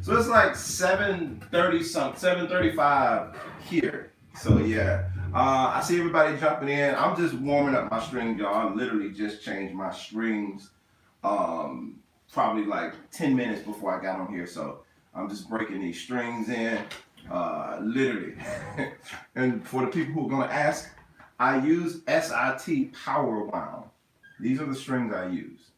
So it's like 7:30 something, 7:35 here. So yeah, I see everybody jumping in. I'm just warming up my strings, y'all. I literally just changed my strings, probably like 10 minutes before I got on here. So I'm just breaking these strings in, literally. And for the people who are gonna ask, I use SIT Power Wound. These are the strings I use.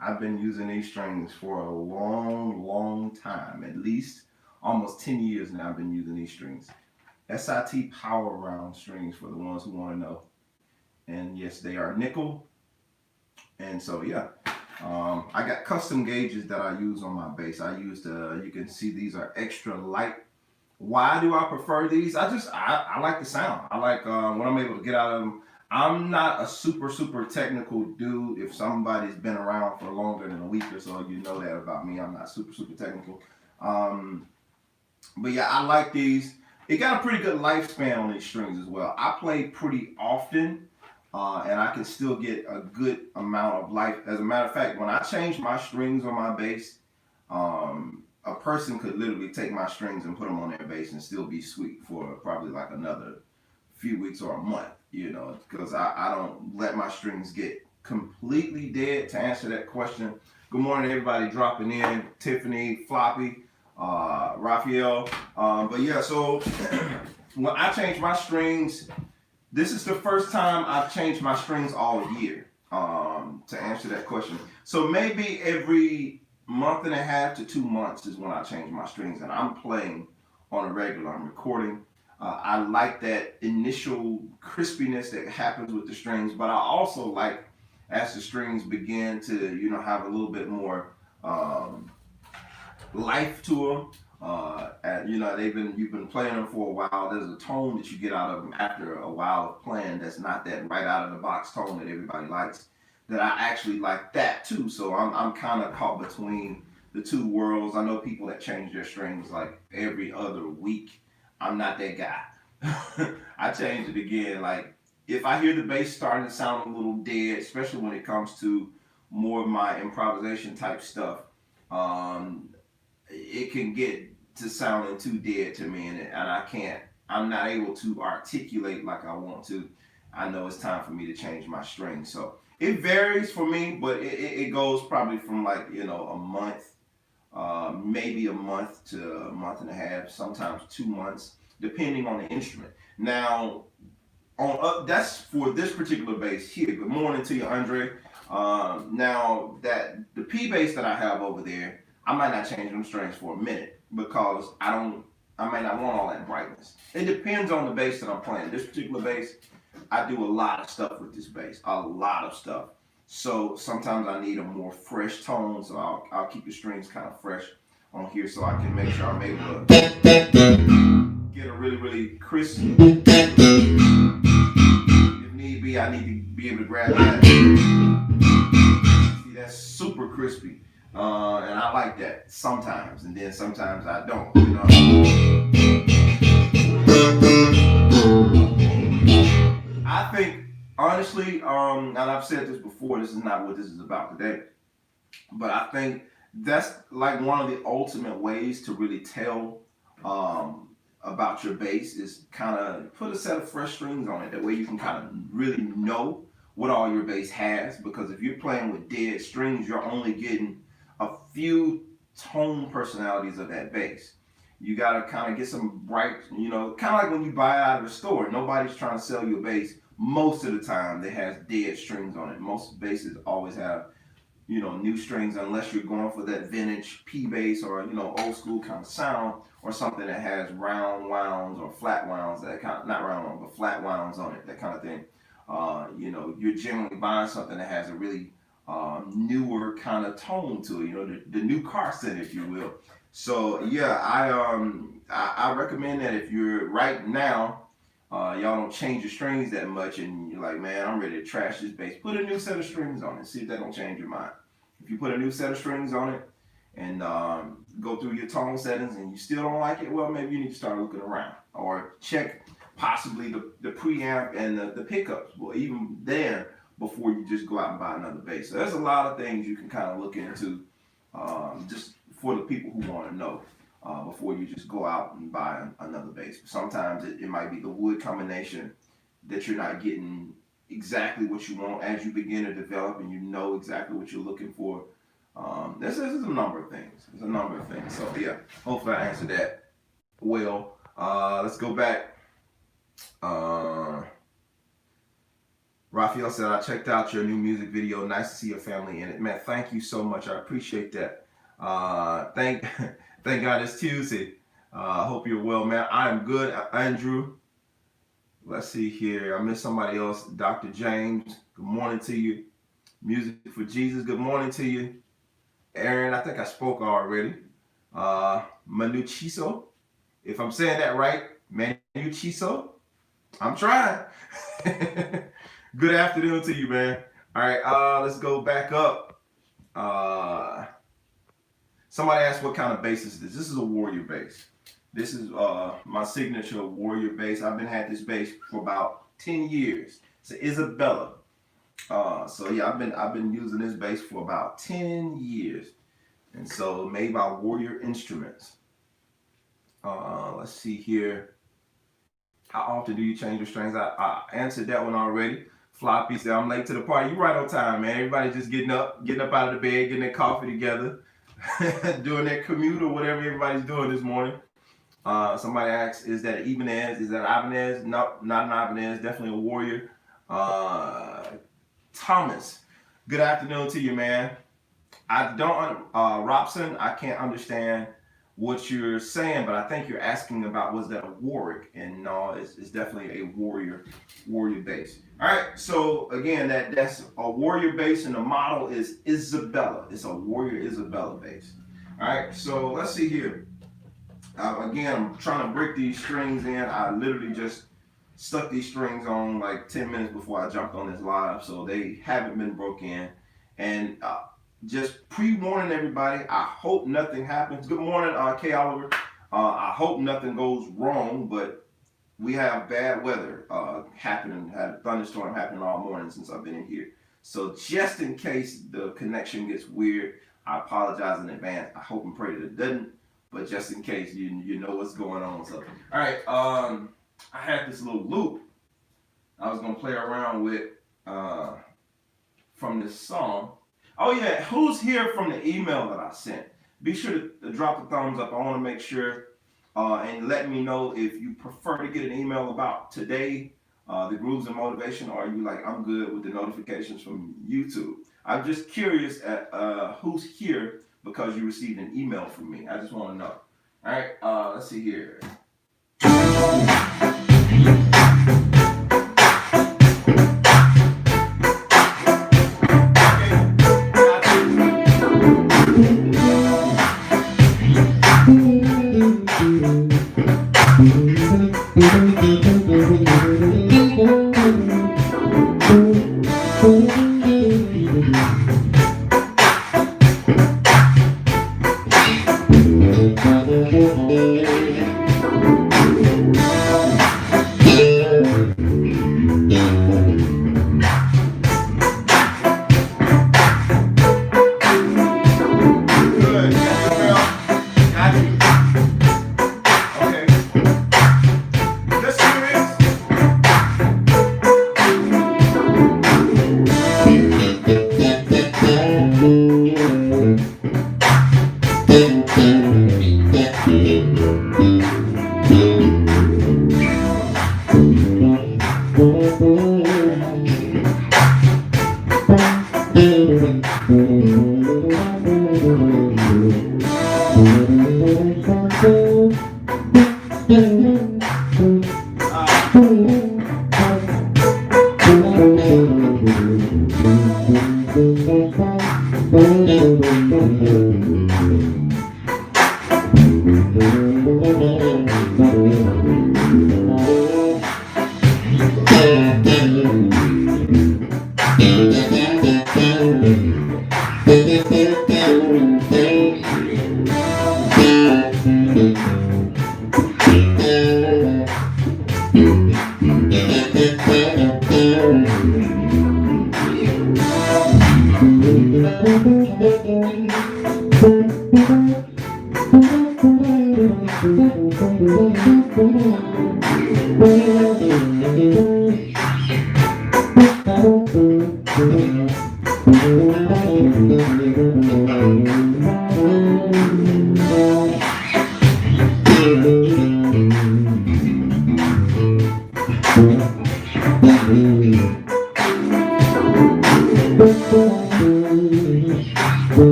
I've been using these strings for a long time, at least almost 10 years now I've been using these strings. SIT Power Round strings for the ones who want to know. And yes, they are nickel. And so yeah, I got custom gauges that I use on my bass. I used, you can see these are extra light. Why do I prefer these? I like the sound. I like when I'm able to get out of them. I'm not a super technical dude. If somebody's been around for longer than a week or so, you know that about me. I'm not super technical. But yeah, I like these. It got a pretty good lifespan on these strings as well. I play pretty often, and I can still get a good amount of life. As a matter of fact, when I change my strings on my bass, a person could literally take my strings and put them on their bass and still be sweet for probably like another few weeks or a month, you know, because I don't let my strings get completely dead. To answer that question, good morning everybody dropping in, Tiffany, Floppy, Raphael. But yeah, so when I change my strings, this is the first time I've changed my strings all year, to answer that question. So maybe every month and a half to 2 months is when I change my strings, and I'm playing on a regular, I'm recording. I like that initial crispiness that happens with the strings, but I also like as the strings begin to, you know, have a little bit more life to them. And you know, you've been playing them for a while. There's a tone that you get out of them after a while of playing that's not that right out of the box tone that everybody likes. That I actually like that too. So I'm kind of caught between the two worlds. I know people that change their strings like every other week. I'm not that guy. I change it again. Like if I hear the bass starting to sound a little dead, especially when it comes to more of my improvisation type stuff, it can get to sounding too dead to me, and I'm not able to articulate like I want to. I know it's time for me to change my strings. So it varies for me, but it goes probably from like, you know, a month, maybe a month to a month and a half, sometimes 2 months, depending on the instrument. Now, that's for this particular bass here. Good morning to you, Andre. Now, the P bass that I have over there, I might not change them strings for a minute because I might not want all that brightness. It depends on the bass that I'm playing. This particular bass, I do a lot of stuff with this bass, a lot of stuff. So sometimes I need a more fresh tone, so I'll keep the strings kind of fresh on here so I can make sure I'm able to get a really crisp. If need be, I need to be able to grab that. See, that's super crispy, and I like that sometimes, and then sometimes I don't, you know. honestly, and I've said this before, this is not what this is about today, but I think that's like one of the ultimate ways to really tell about your bass is kind of put a set of fresh strings on it. That way you can kind of really know what all your bass has. Because if you're playing with dead strings, you're only getting a few tone personalities of that bass. You got to kind of get some bright, kind of like when you buy out of a store. Nobody's trying to sell you a bass most of the time that has dead strings on it. Most basses always have new strings, unless you're going for that vintage P bass or old school kind of sound, or something that has round wounds or flat wounds, that kind of, not round wounds but flat wounds on it, that kind of thing. You're generally buying something that has a really newer kind of tone to it, the new car set, if you will. So yeah, I recommend that if you're right now, y'all don't change your strings that much and you're like, man, I'm ready to trash this bass, put a new set of strings on it, see if that don't change your mind. If you put a new set of strings on it and go through your tone settings and you still don't like it, well, maybe you need to start looking around or check possibly the preamp and the pickups, well, even there, before you just go out and buy another bass. So there's a lot of things you can kind of look into just for the people who want to know before you just go out and buy another bass. Sometimes it might be the wood combination that you're not getting exactly what you want as you begin to develop, and you know exactly what you're looking for. There's a number of things. There's a number of things. So yeah, hopefully I answered that well. Let's go back. Raphael said, I checked out your new music video. Nice to see your family in it. Man, thank you so much. I appreciate that. Thank God it's Tuesday. Hope you're well, man. I am good. Andrew, let's see here. I missed somebody else. Dr. James, good morning to you. Music for Jesus, good morning to you. Aaron, I think I spoke already. Manuchiso, if I'm saying that right, Manuchiso, I'm trying. Good afternoon to you, man. All right, let's go back up. Somebody asked what kind of bass is this. This is a Warrior bass. This is my signature Warrior bass. I've had this bass for about 10 years. It's an Isabella. So yeah, I've been using this bass for about 10 years. And so made by Warrior Instruments. Let's see here. How often do you change your strings? I answered that one already. Floppy said, I'm late to the party. You right on time, man. Everybody just getting up out of the bed, getting their coffee together, doing their commute or whatever everybody's doing this morning. Somebody asked, is that an Ibanez? Is that an Ibanez? No, not an Ibanez. Definitely a Warrior. Thomas, good afternoon to you, man. I don't, Robson, I can't understand what you're saying, but I think you're asking about, was that a Warwick? And no, it's definitely a Warrior bass. All right, so again, that's a Warrior bass, and the model is Isabella. It's a Warrior Isabella bass. All right, so let's see here. Again, I'm trying to break these strings in. I literally just stuck these strings on like 10 minutes before I jumped on this live, so they haven't been broke in. And just pre-warning everybody, I hope nothing happens. Good morning, Kay Oliver. I hope nothing goes wrong, but we have bad weather happening. Had a thunderstorm happening all morning since I've been in here. So just in case the connection gets weird, I apologize in advance. I hope and pray that it doesn't, but just in case, you know what's going on. So, all right, I had this little loop I was gonna play around with from this song. Oh yeah, who's here from the email that I sent? Be sure to drop a thumbs up. I want to make sure and let me know if you prefer to get an email about today, the grooves and motivation, or are you like, I'm good with the notifications from YouTube. I'm just curious at who's here because you received an email from me. I just want to know. All right, let's see here.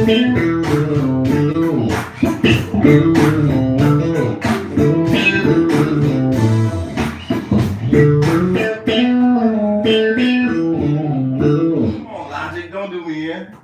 on, Logic, don't do me in.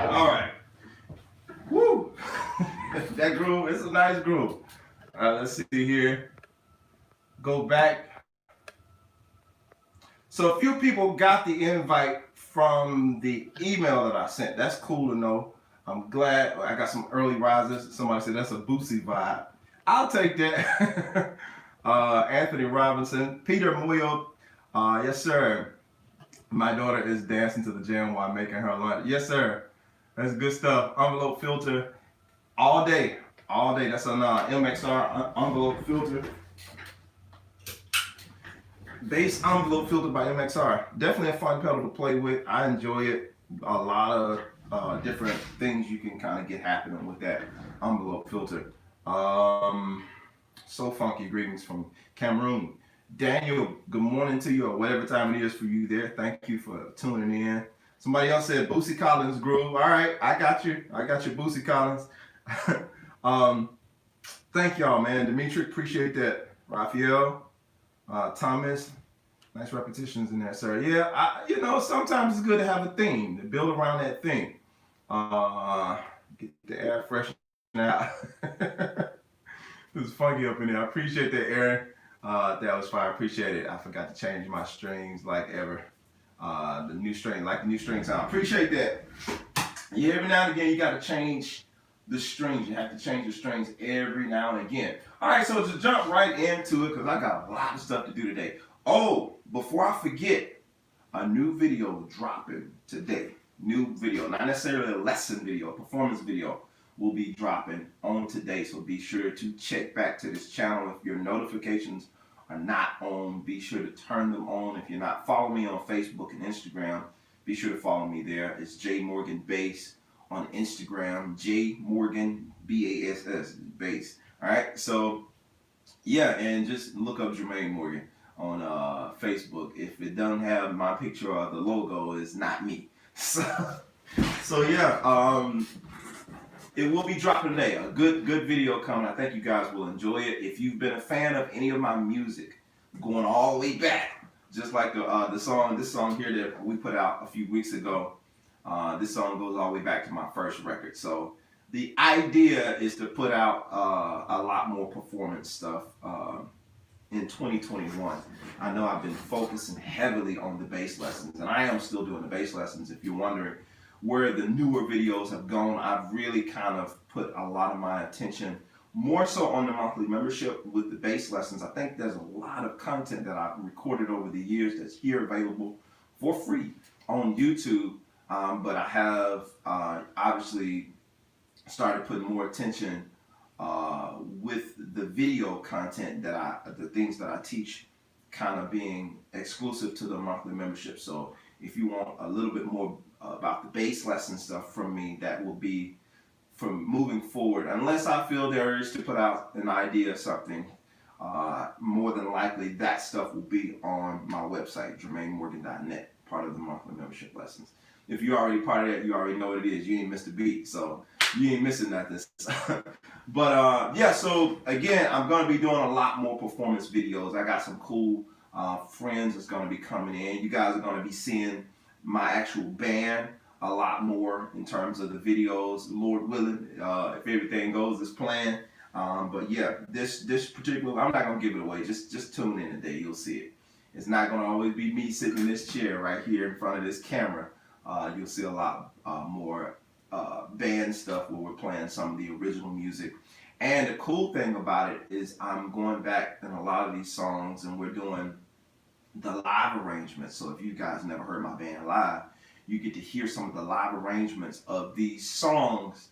Alright. Woo! That groove, it's a nice groove. Let's see here. Go back. So a few people got the invite from the email that I sent. That's cool to know. I'm glad. I got some early risers. Somebody said that's a Boosie vibe. I'll take that. Anthony Robinson, Peter Muyo. Yes, sir. My daughter is dancing to the jam while making her lunch. Yes, sir. That's good stuff. Envelope filter all day. All day. That's an MXR envelope filter. Bass envelope filter by MXR. Definitely a fun pedal to play with. I enjoy it. A lot of different things you can kind of get happening with that envelope filter. So funky. Greetings from Cameroon. Daniel, good morning to you, or whatever time it is for you there. Thank you for tuning in. Somebody else said Boosie Collins groove. All right, I got you. I got you, Boosie Collins. Thank y'all, man. Dimitri, appreciate that. Raphael, Thomas, nice repetitions in there, sir. Yeah, sometimes it's good to have a theme, to build around that thing. Get the air freshened out. It's funky up in there. I appreciate that, Aaron. That was fire. I appreciate it. I forgot to change my strings like ever. The new string sound. Appreciate that. Yeah, every now and again you got to change the strings. You have to change the strings every now and again. All right, so to jump right into it, because I got a lot of stuff to do today. Oh, before I forget, a new video dropping today. New video, not necessarily a lesson video, a performance video will be dropping on today. So be sure to check back to this channel. If your notifications are not on, be sure to turn them on. If you're not following me on Facebook and Instagram, be sure to follow me there. It's J Morgan Bass on Instagram. J Morgan BASS Bass. All right. So yeah, and just look up Jermaine Morgan on Facebook. If it doesn't have my picture or the logo, it's not me. So yeah, it will be dropping today. A good video coming. I think you guys will enjoy it. If you've been a fan of any of my music, going all the way back, just like this song here that we put out a few weeks ago, this song goes all the way back to my first record. So the idea is to put out a lot more performance stuff in 2021. I know I've been focusing heavily on the bass lessons, and I am still doing the bass lessons. If you're wondering where the newer videos have gone, I've really kind of put a lot of my attention more so on the monthly membership with the bass lessons. I think there's a lot of content that I've recorded over the years that's here available for free on YouTube, but I have obviously started putting more attention with the video content the things that I teach kind of being exclusive to the monthly membership. So if you want a little bit more about the bass lesson stuff from me, that will be from moving forward. Unless I feel there is to put out an idea of something, more than likely that stuff will be on my website, JermaineMorgan.net, part of the monthly membership lessons. If you're already part of that, you already know what it is. You ain't missed a beat, so you ain't missing nothing. But yeah, so again, I'm going to be doing a lot more performance videos. I got some cool friends that's going to be coming in. You guys are going to be seeing my actual band a lot more in terms of the videos, Lord willing, if everything goes as planned. But yeah, this particular, I'm not going to give it away. Just tune in today. You'll see it. It's not going to always be me sitting in this chair right here in front of this camera. You'll see a lot more band stuff where we're playing some of the original music. And the cool thing about it is I'm going back in a lot of these songs and we're doing the live arrangements. So if you guys never heard my band live, you get to hear some of the live arrangements of these songs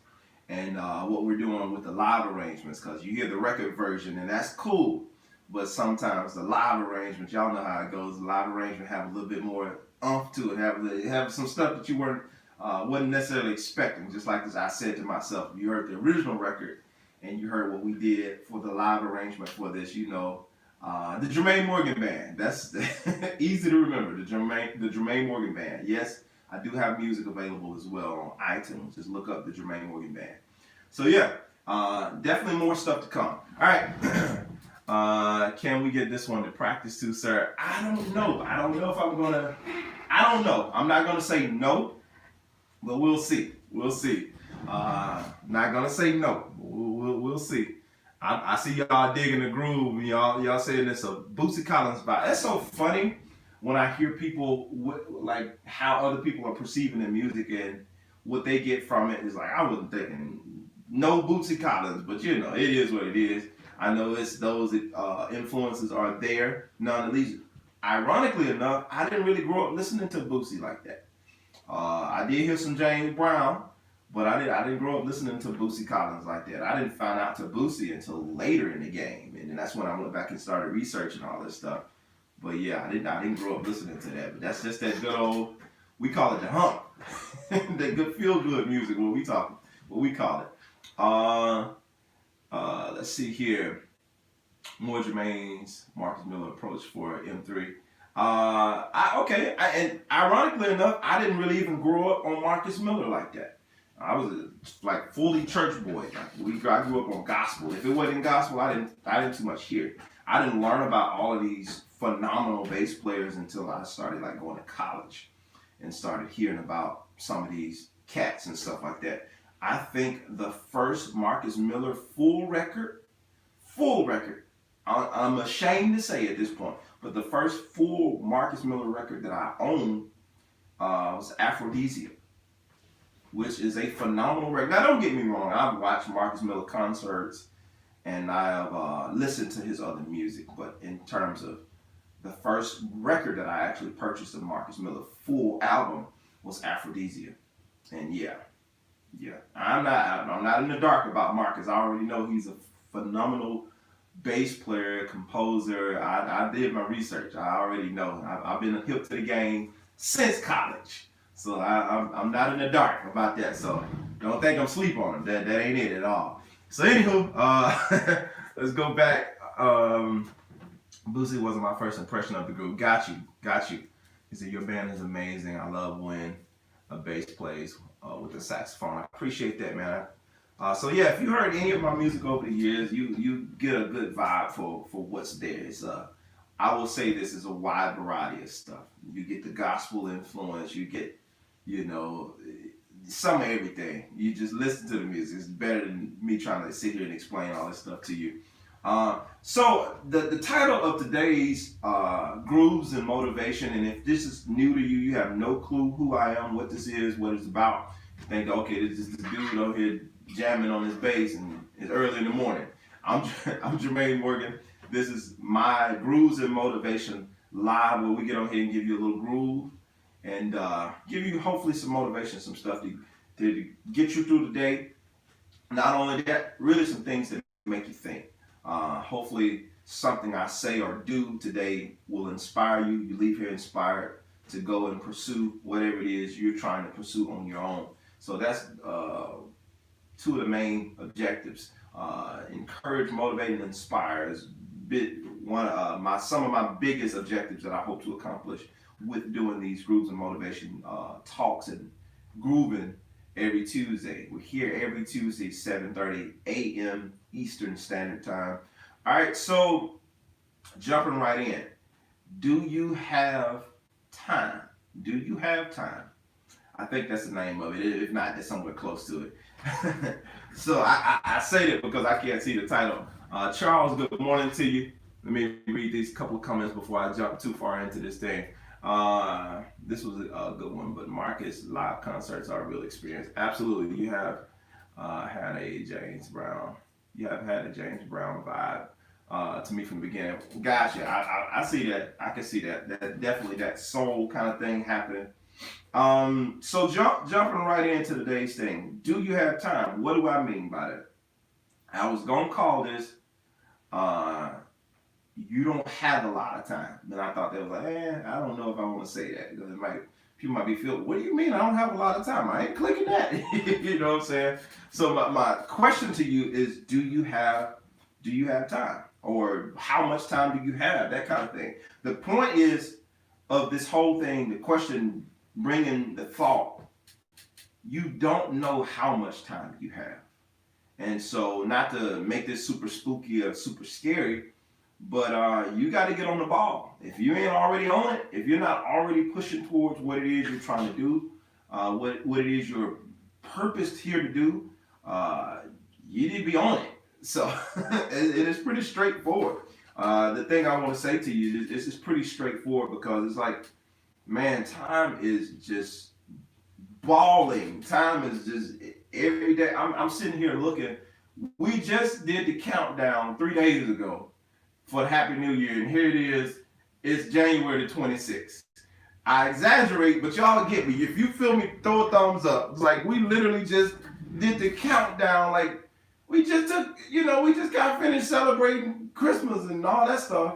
and what we're doing with the live arrangements, because you hear the record version and that's cool, but sometimes the live arrangements, y'all know how it goes, the live arrangement have a little bit more oomph to it, have some stuff that you wasn't necessarily expecting. Just like as I said to myself, if you heard the original record and you heard what we did for the live arrangement for this, you know, the Jermaine Morgan Band. That's easy to remember. The Jermaine Morgan Band. Yes, I do have music available as well on iTunes. Just look up the Jermaine Morgan Band. So yeah, definitely more stuff to come. All right. Can we get this one to practice to, sir? I don't know. I don't know if I'm gonna. I don't know. I'm not gonna say no, but we'll see. We'll see. Not gonna say no. We'll see. I see y'all digging the groove. Y'all saying it's a Bootsy Collins vibe. That's so funny when I hear people like how other people are perceiving the music and what they get from it is like, I wasn't thinking no Bootsy Collins, but you know, it is what it is. I know it's those influences are there. None of these. Ironically enough, I didn't really grow up listening to Bootsy like that. I did hear some James Brown, but I didn't grow up listening to Bootsy Collins like that. I didn't find out to Bootsy until later in the game, and then that's when I went back and started researching all this stuff. But yeah, I didn't grow up listening to that. But that's just that good old, we call it the hump, that good feel good music. What we call it. Let's see here. More Jermaine's Marcus Miller approach for M3. And ironically enough, I didn't really even grow up on Marcus Miller like that. I was like fully church boy. I grew up on gospel. If it wasn't gospel, I didn't too much hear it. I didn't learn about all of these phenomenal bass players until I started like going to college and started hearing about some of these cats and stuff like that. I think the first Marcus Miller full record, I'm ashamed to say at this point, but the first full Marcus Miller record that I own was Aphrodisia, which is a phenomenal record. Now, don't get me wrong, I've watched Marcus Miller concerts and I've listened to his other music, but in terms of the first record that I actually purchased of Marcus Miller full album was Aphrodisia. And yeah, I'm not in the dark about Marcus. I already know he's a phenomenal bass player, composer. I did my research. I already know. I've been hip to the game since college. So I'm not in the dark about that. So don't think I'm sleep on him. That ain't it at all. So anywho, let's go back. Bootsy wasn't my first impression of the group. Got you. He said, your band is amazing. I love when a bass plays with the saxophone. I appreciate that, man. So yeah, if you heard any of my music over the years, you get a good vibe for what's there. It's I will say this is a wide variety of stuff. You get the gospel influence, you get, some of everything. You just listen to the music. It's better than me trying to sit here and explain all this stuff to you. So the title of today's Grooves and Motivation, and if this is new to you, you have no clue who I am, what this is, what it's about, you think, okay, this is this dude over here jamming on his bass and it's early in the morning. I'm Jermaine Morgan. This is my Grooves and Motivation live, where we get on here and give you a little groove and give you hopefully some motivation, some stuff to get you through the day. Not only that, really some things that make you think. Hopefully something I say or do today will inspire you. You leave here inspired to go and pursue whatever it is you're trying to pursue on your own. So that's two of the main objectives. Encourage, motivate, and inspire is some of my biggest objectives that I hope to accomplish with doing these Grooves and Motivation talks and grooving every Tuesday. We're here every Tuesday, 7:30 a.m. Eastern Standard Time. All right, so jumping right in. Do you have time? Do you have time? I think that's the name of it. If not, that's somewhere close to it. So I say that because I can't see the title. Charles, good morning to you. Let me read these couple of comments before I jump too far into this thing. This was a good one, but Marcus, live concerts are a real experience. Absolutely, you have had a James Brown. You have had a James Brown vibe to me from the beginning. Gotcha. I see that. I can see that. That definitely that soul kind of thing happening. So jumping right into today's thing. Do you have time? What do I mean by that? I was gonna call this. Uh, you don't have a lot of time. Then I thought they was like, I don't know if I want to say that because it might people might be feeling, what do you mean I don't have a lot of time? I ain't clicking that. You know what I'm saying? So my question to you is, do you have time? Or how much time do you have? That kind of thing. The point is of this whole thing, the question bringing the thought, you don't know how much time you have. And so not to make this super spooky or super scary, but you got to get on the ball. If you ain't already on it, if you're not already pushing towards what it is you're trying to do, what it is you're purposed here to do, you need to be on it. So it is pretty straightforward. The thing I want to say to you is it's pretty straightforward because it's like, man, time is just balling. Time is just every day. I'm sitting here looking. We just did the countdown 3 days ago for the Happy New Year, and here it is. It's January the 26th. I exaggerate, but y'all get me. If you feel me, throw a thumbs up. It's like we literally just did the countdown. Like we just took, we just got finished celebrating Christmas and all that stuff,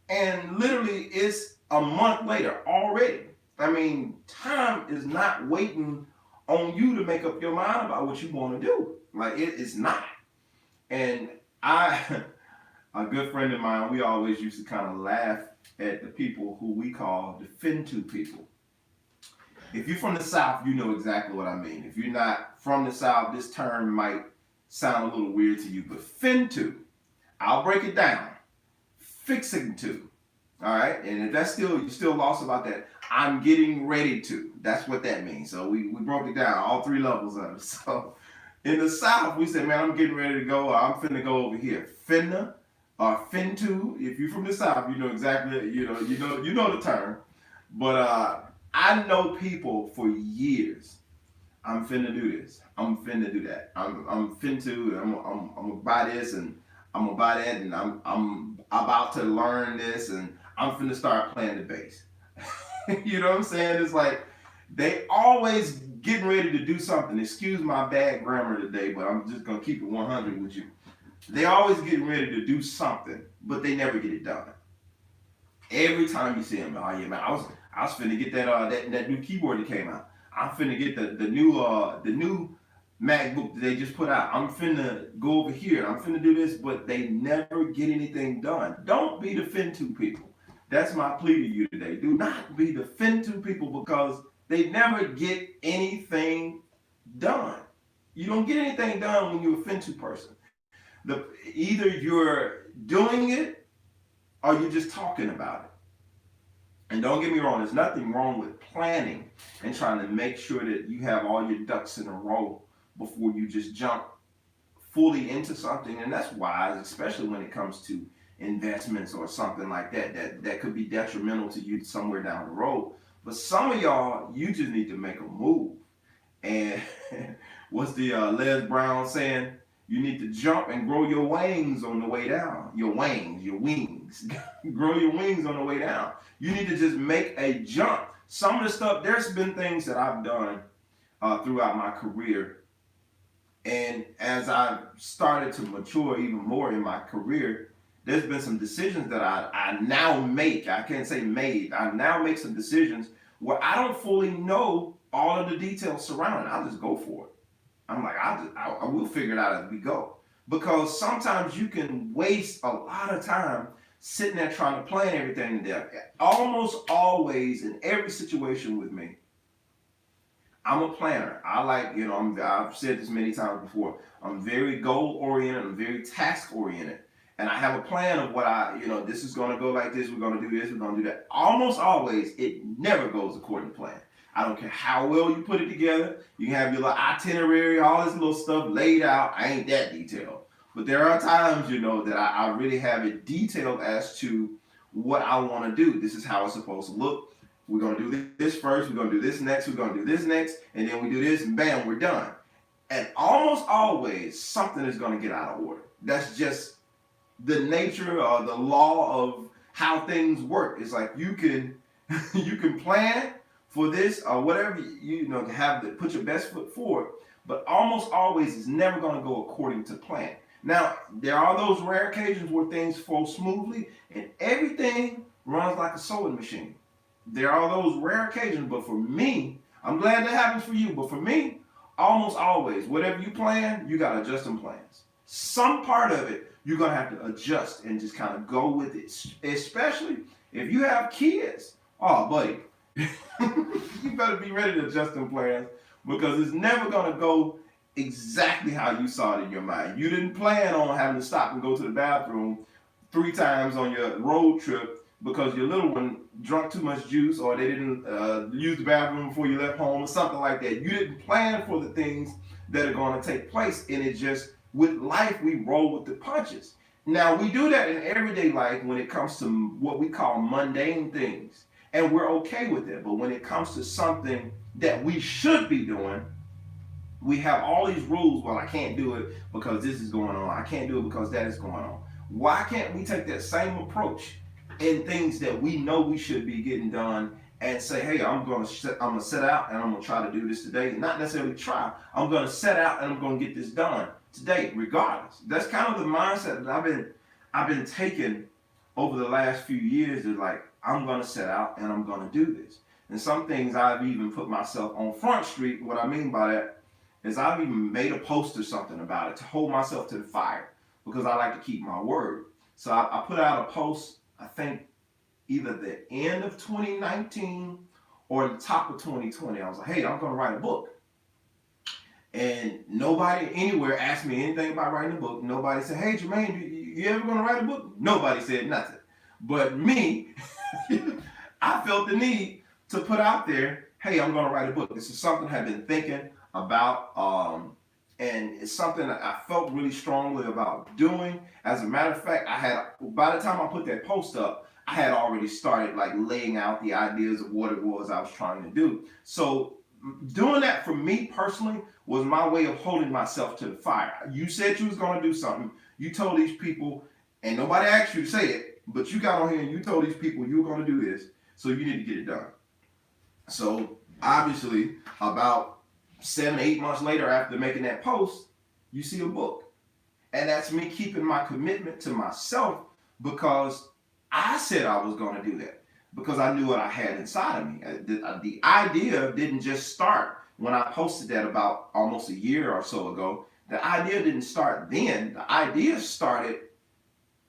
and literally it's a month later already. I mean, time is not waiting on you to make up your mind about what you want to do. Like it's not. And a good friend of mine, we always used to kind of laugh at the people who we call the fin-to people. If you're from the South, you know exactly what I mean. If you're not from the South, this term might sound a little weird to you, but fin-to, I'll break it down. Fixing to, all right? And if that's you're still lost about that, I'm getting ready to. That's what that means. So we broke it down, all three levels of it. So in the South, we say, man, I'm getting ready to go. I'm finna go over here. Finna or fin-to. If you're from the South, you know exactly, you know the term. But I know people for years. I'm finna do this. I'm finna do that. I'm fin-to. I'm gonna buy this and I'm gonna buy that and I'm about to learn this and I'm finna start playing the bass. You know what I'm saying? It's like they always getting ready to do something. Excuse my bad grammar today, but I'm just gonna keep it 100 with you. They always getting ready to do something, but they never get it done. Every time you see them, oh yeah, man, I was finna get that new keyboard that came out. I'm finna get the new MacBook that they just put out. I'm finna go over here. I'm finna do this, but they never get anything done. Don't be the fin-to people. That's my plea to you today. Do not be the fin-to people because they never get anything done. You don't get anything done when you're a fin-to person. Either you're doing it or you're just talking about it. And don't get me wrong, there's nothing wrong with planning and trying to make sure that you have all your ducks in a row before you just jump fully into something. And that's wise, especially when it comes to investments or something like that could be detrimental to you somewhere down the road. But some of y'all, you just need to make a move. And what's the Les Brown saying? You need to jump and grow your wings on the way down. Your wings. Grow your wings on the way down. You need to just make a jump. Some of the stuff, there's been things that I've done throughout my career. And as I've started to mature even more in my career, there's been some decisions that I now make. I can't say made. I now make some decisions where I don't fully know all of the details surrounding it. I'll just go for it. I'm like, I will figure it out as we go. Because sometimes you can waste a lot of time sitting there trying to plan everything together. Almost always in every situation with me, I'm a planner. I like, I've said this many times before. I'm very goal oriented. I'm very task oriented. And I have a plan of what this is going to go like this. We're going to do this. We're going to do that. Almost always, it never goes according to plan. I don't care how well you put it together. You can have your little itinerary, all this little stuff laid out. I ain't that detailed. But there are times, that I really have it detailed as to what I want to do. This is how it's supposed to look. We're going to do this first. We're going to do this next. We're going to do this next. And then we do this and bam, we're done. And almost always something is going to get out of order. That's just the nature or the law of how things work. It's like you can you can plan for this or whatever, have to put your best foot forward, but almost always it's never going to go according to plan. Now, there are those rare occasions where things flow smoothly and everything runs like a sewing machine. There are those rare occasions, but for me, I'm glad that happens for you, but for me, almost always, whatever you plan, you got to adjust them plans. Some part of it, you're going to have to adjust and just kind of go with it, especially if you have kids. Oh, buddy, you better be ready to adjust them plans because it's never going to go exactly how you saw it in your mind. You didn't plan on having to stop and go to the bathroom 3 times on your road trip because your little one drank too much juice or they didn't use the bathroom before you left home or something like that. You didn't plan for the things that are going to take place, and it just, with life, we roll with the punches. Now, we do that in everyday life when it comes to what we call mundane things, and we're okay with it. But when it comes to something that we should be doing, we have all these rules. Well, I can't do it because this is going on. I can't do it because that is going on. Why can't we take that same approach in things that we know we should be getting done and say, hey, I'm gonna set out and I'm gonna try to do this today. Not necessarily try. I'm gonna set out and I'm gonna get this done today, regardless. That's kind of the mindset that I've been taking over the last few years. Is like, I'm gonna set out and I'm gonna do this. And some things I've even put myself on Front Street. What I mean by that is I've even made a post or something about it to hold myself to the fire because I like to keep my word. So I put out a post, I think either the end of 2019 or the top of 2020. I was like, hey, I'm going to write a book. And nobody anywhere asked me anything about writing a book. Nobody said, hey, Jermaine, you ever going to write a book? Nobody said nothing. But me, I felt the need to put out there, hey, I'm going to write a book. This is something I've been thinking about, and it's something that I felt really strongly about doing. As a matter of fact, by the time I put that post up, I had already started like laying out the ideas of what it was I was trying to do. So doing that for me personally was my way of holding myself to the fire. You said you was going to do something. You told these people, and nobody asked you to say it, but you got on here and you told these people you were going to do this, so you need to get it done. So obviously, about 7 or 8 months later after making that post, you see a book. And that's me keeping my commitment to myself because I said I was going to do that because I knew what I had inside of me. The idea didn't just start when I posted that about almost a year or so ago. The idea didn't start then. The idea started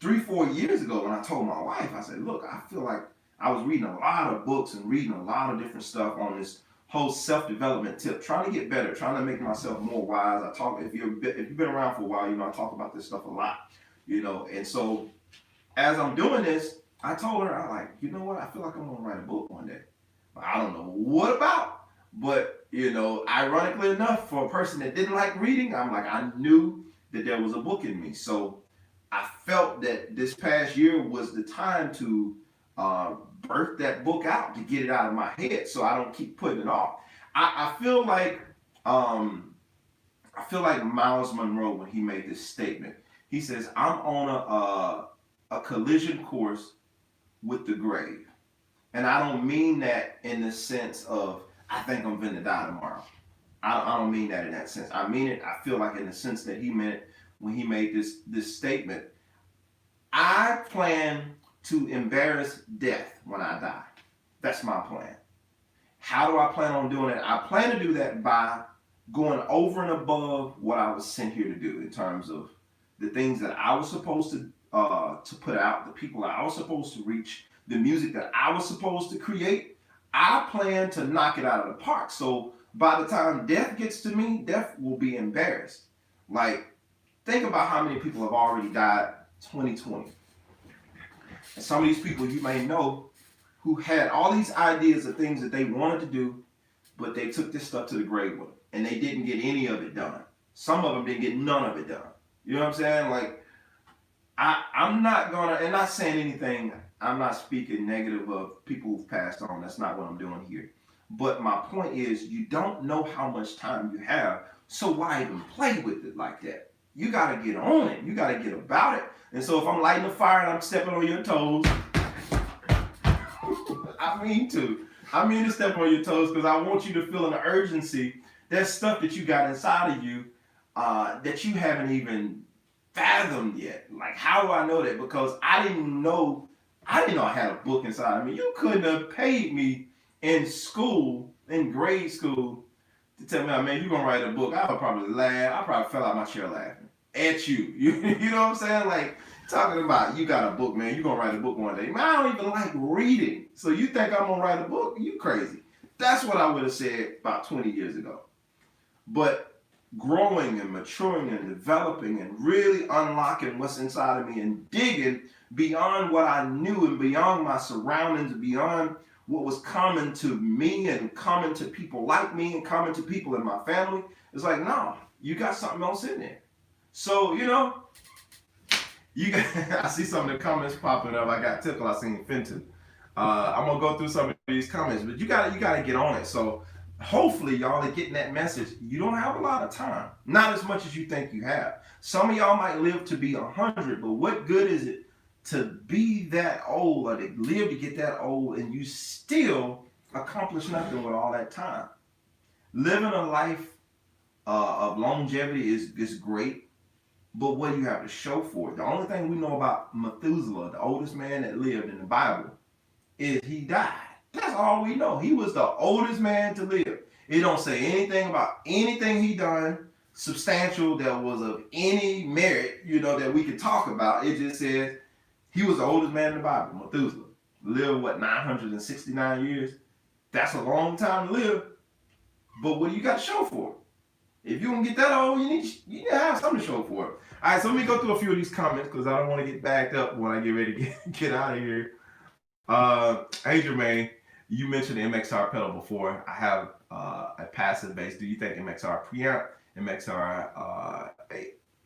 3-4 years ago when I told my wife, I said, look, I feel like I was reading a lot of books and reading a lot of different stuff on this whole self-development tip, trying to get better, trying to make myself more wise. I talk, if you've been around for a while, I talk about this stuff a lot, and so as I'm doing this, I told her, I'm like, you know what? I feel like I'm going to write a book one day. I don't know what about, but, ironically enough, for a person that didn't like reading, I knew that there was a book in me. So I felt that this past year was the time to birth that book out, to get it out of my head so I don't keep putting it off. I feel like Miles Monroe when he made this statement. He says, I'm on a collision course with the grave. And I don't mean that in the sense of I think I'm gonna die tomorrow. I don't mean that in that sense. I mean it, I feel like in the sense that he meant when he made this statement. I plan to embarrass death when I die. That's my plan. How do I plan on doing it? I plan to do that by going over and above what I was sent here to do in terms of the things that I was supposed to put out, the people that I was supposed to reach, the music that I was supposed to create. I plan to knock it out of the park. So by the time death gets to me, death will be embarrassed. Like, think about how many people have already died 2020. And some of these people you may know who had all these ideas of things that they wanted to do, but they took this stuff to the grave with them. And they didn't get any of it done. Some of them didn't get none of it done. You know what I'm saying? Like, I'm not gonna, and not saying anything, I'm not speaking negative of people who've passed on. That's not what I'm doing here. But my point is, you don't know how much time you have, so why even play with it like that? You gotta get on it. You gotta get about it. And so if I'm lighting a fire and I'm stepping on your toes, I mean to. I mean to step on your toes because I want you to feel an urgency. There's stuff that you got inside of you that you haven't even fathomed yet. Like, how do I know that? Because I didn't know I had a book inside of me. You couldn't have paid me in school, in grade school, to tell me, oh, man, you're gonna write a book. I would probably laugh. I probably fell out my chair laughing at you. You know what I'm saying? Like, talking about you got a book, man. You're gonna write a book one day. Man, I don't even like reading. So you think I'm gonna write a book? You crazy. That's what I would have said about 20 years ago. But growing and maturing and developing and really unlocking what's inside of me and digging beyond what I knew and beyond my surroundings, beyond what was common to me and common to people like me and common to people in my family. It's like, no, you got something else in there. So, you know, I see some of the comments popping up. I got tickled. I seen Fenton. I'm gonna go through some of these comments, but you gotta get on it. So hopefully y'all are getting that message. You don't have a lot of time, not as much as you think you have. Some of y'all might live to be 100, but what good is it to be that old or to live to get that old and you still accomplish nothing with all that time? Living a life of longevity is great, but what do you have to show for it? The only thing we know about Methuselah, the oldest man that lived in the Bible, is he died. That's all we know. He was the oldest man to live. It don't say anything about anything he done substantial that was of any merit, you know, that we could talk about. It just says he was the oldest man in the Bible, Methuselah. Lived, 969 years? That's a long time to live. But what do you got to show for it? If you don't get that old, you need to have something to show for it. All right, so let me go through a few of these comments because I don't want to get backed up when I get ready to get out of here. Hey, Jermaine, you mentioned the MXR pedal before. I have a passive bass. Do you think MXR preamp, MXR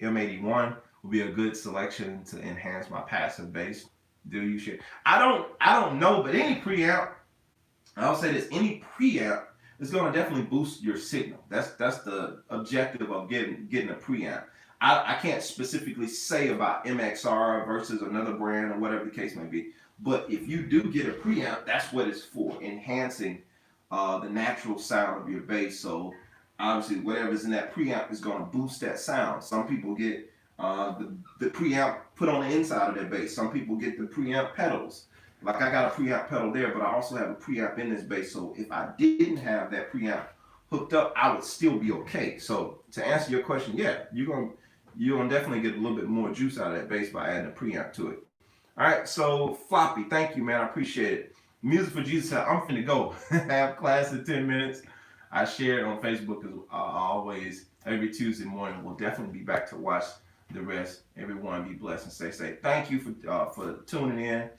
M81 will be a good selection to enhance my passive bass? Do you share? I don't know, but any preamp, I'll say this, any preamp is going to definitely boost your signal. That's the objective of getting a preamp. I can't specifically say about MXR versus another brand or whatever the case may be. But if you do get a preamp, that's what it's for, enhancing the natural sound of your bass. So obviously whatever's in that preamp is going to boost that sound. Some people get the preamp put on the inside of their bass. Some people get the preamp pedals. Like I got a preamp pedal there, but I also have a preamp in this bass. So if I didn't have that preamp hooked up, I would still be okay. So to answer your question, yeah, you're gonna definitely get a little bit more juice out of that bass by adding a preamp to it. All right, so Floppy, thank you, man. I appreciate it. Music for Jesus said, I'm finna go. Have class in 10 minutes. I share it on Facebook as always every Tuesday morning. We'll definitely be back to watch the rest. Everyone be blessed and stay safe. Thank you for tuning in.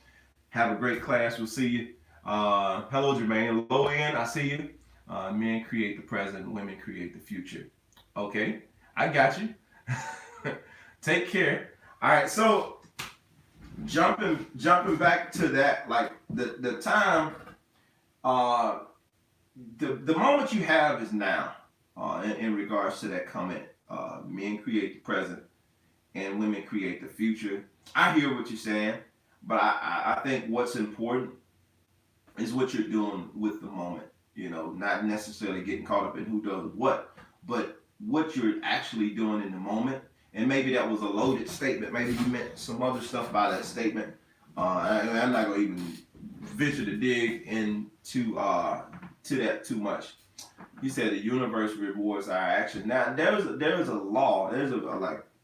Have a great class. We'll see you. Hello, Jermaine. Low end, I see you. Men create the present, women create the future. Okay, I got you. Take care. All right, so jumping back to that, like the time, the moment you have is now. In regards to that comment, men create the present and women create the future. I hear what you're saying, but I think what's important is what you're doing with the moment. You know, not necessarily getting caught up in who does what, but what you're actually doing in the moment. And maybe that was a loaded statement. Maybe you meant some other stuff by that statement. I'm not gonna even venture to dig into to that too much. You said the universe rewards our action. Now there's a law. There's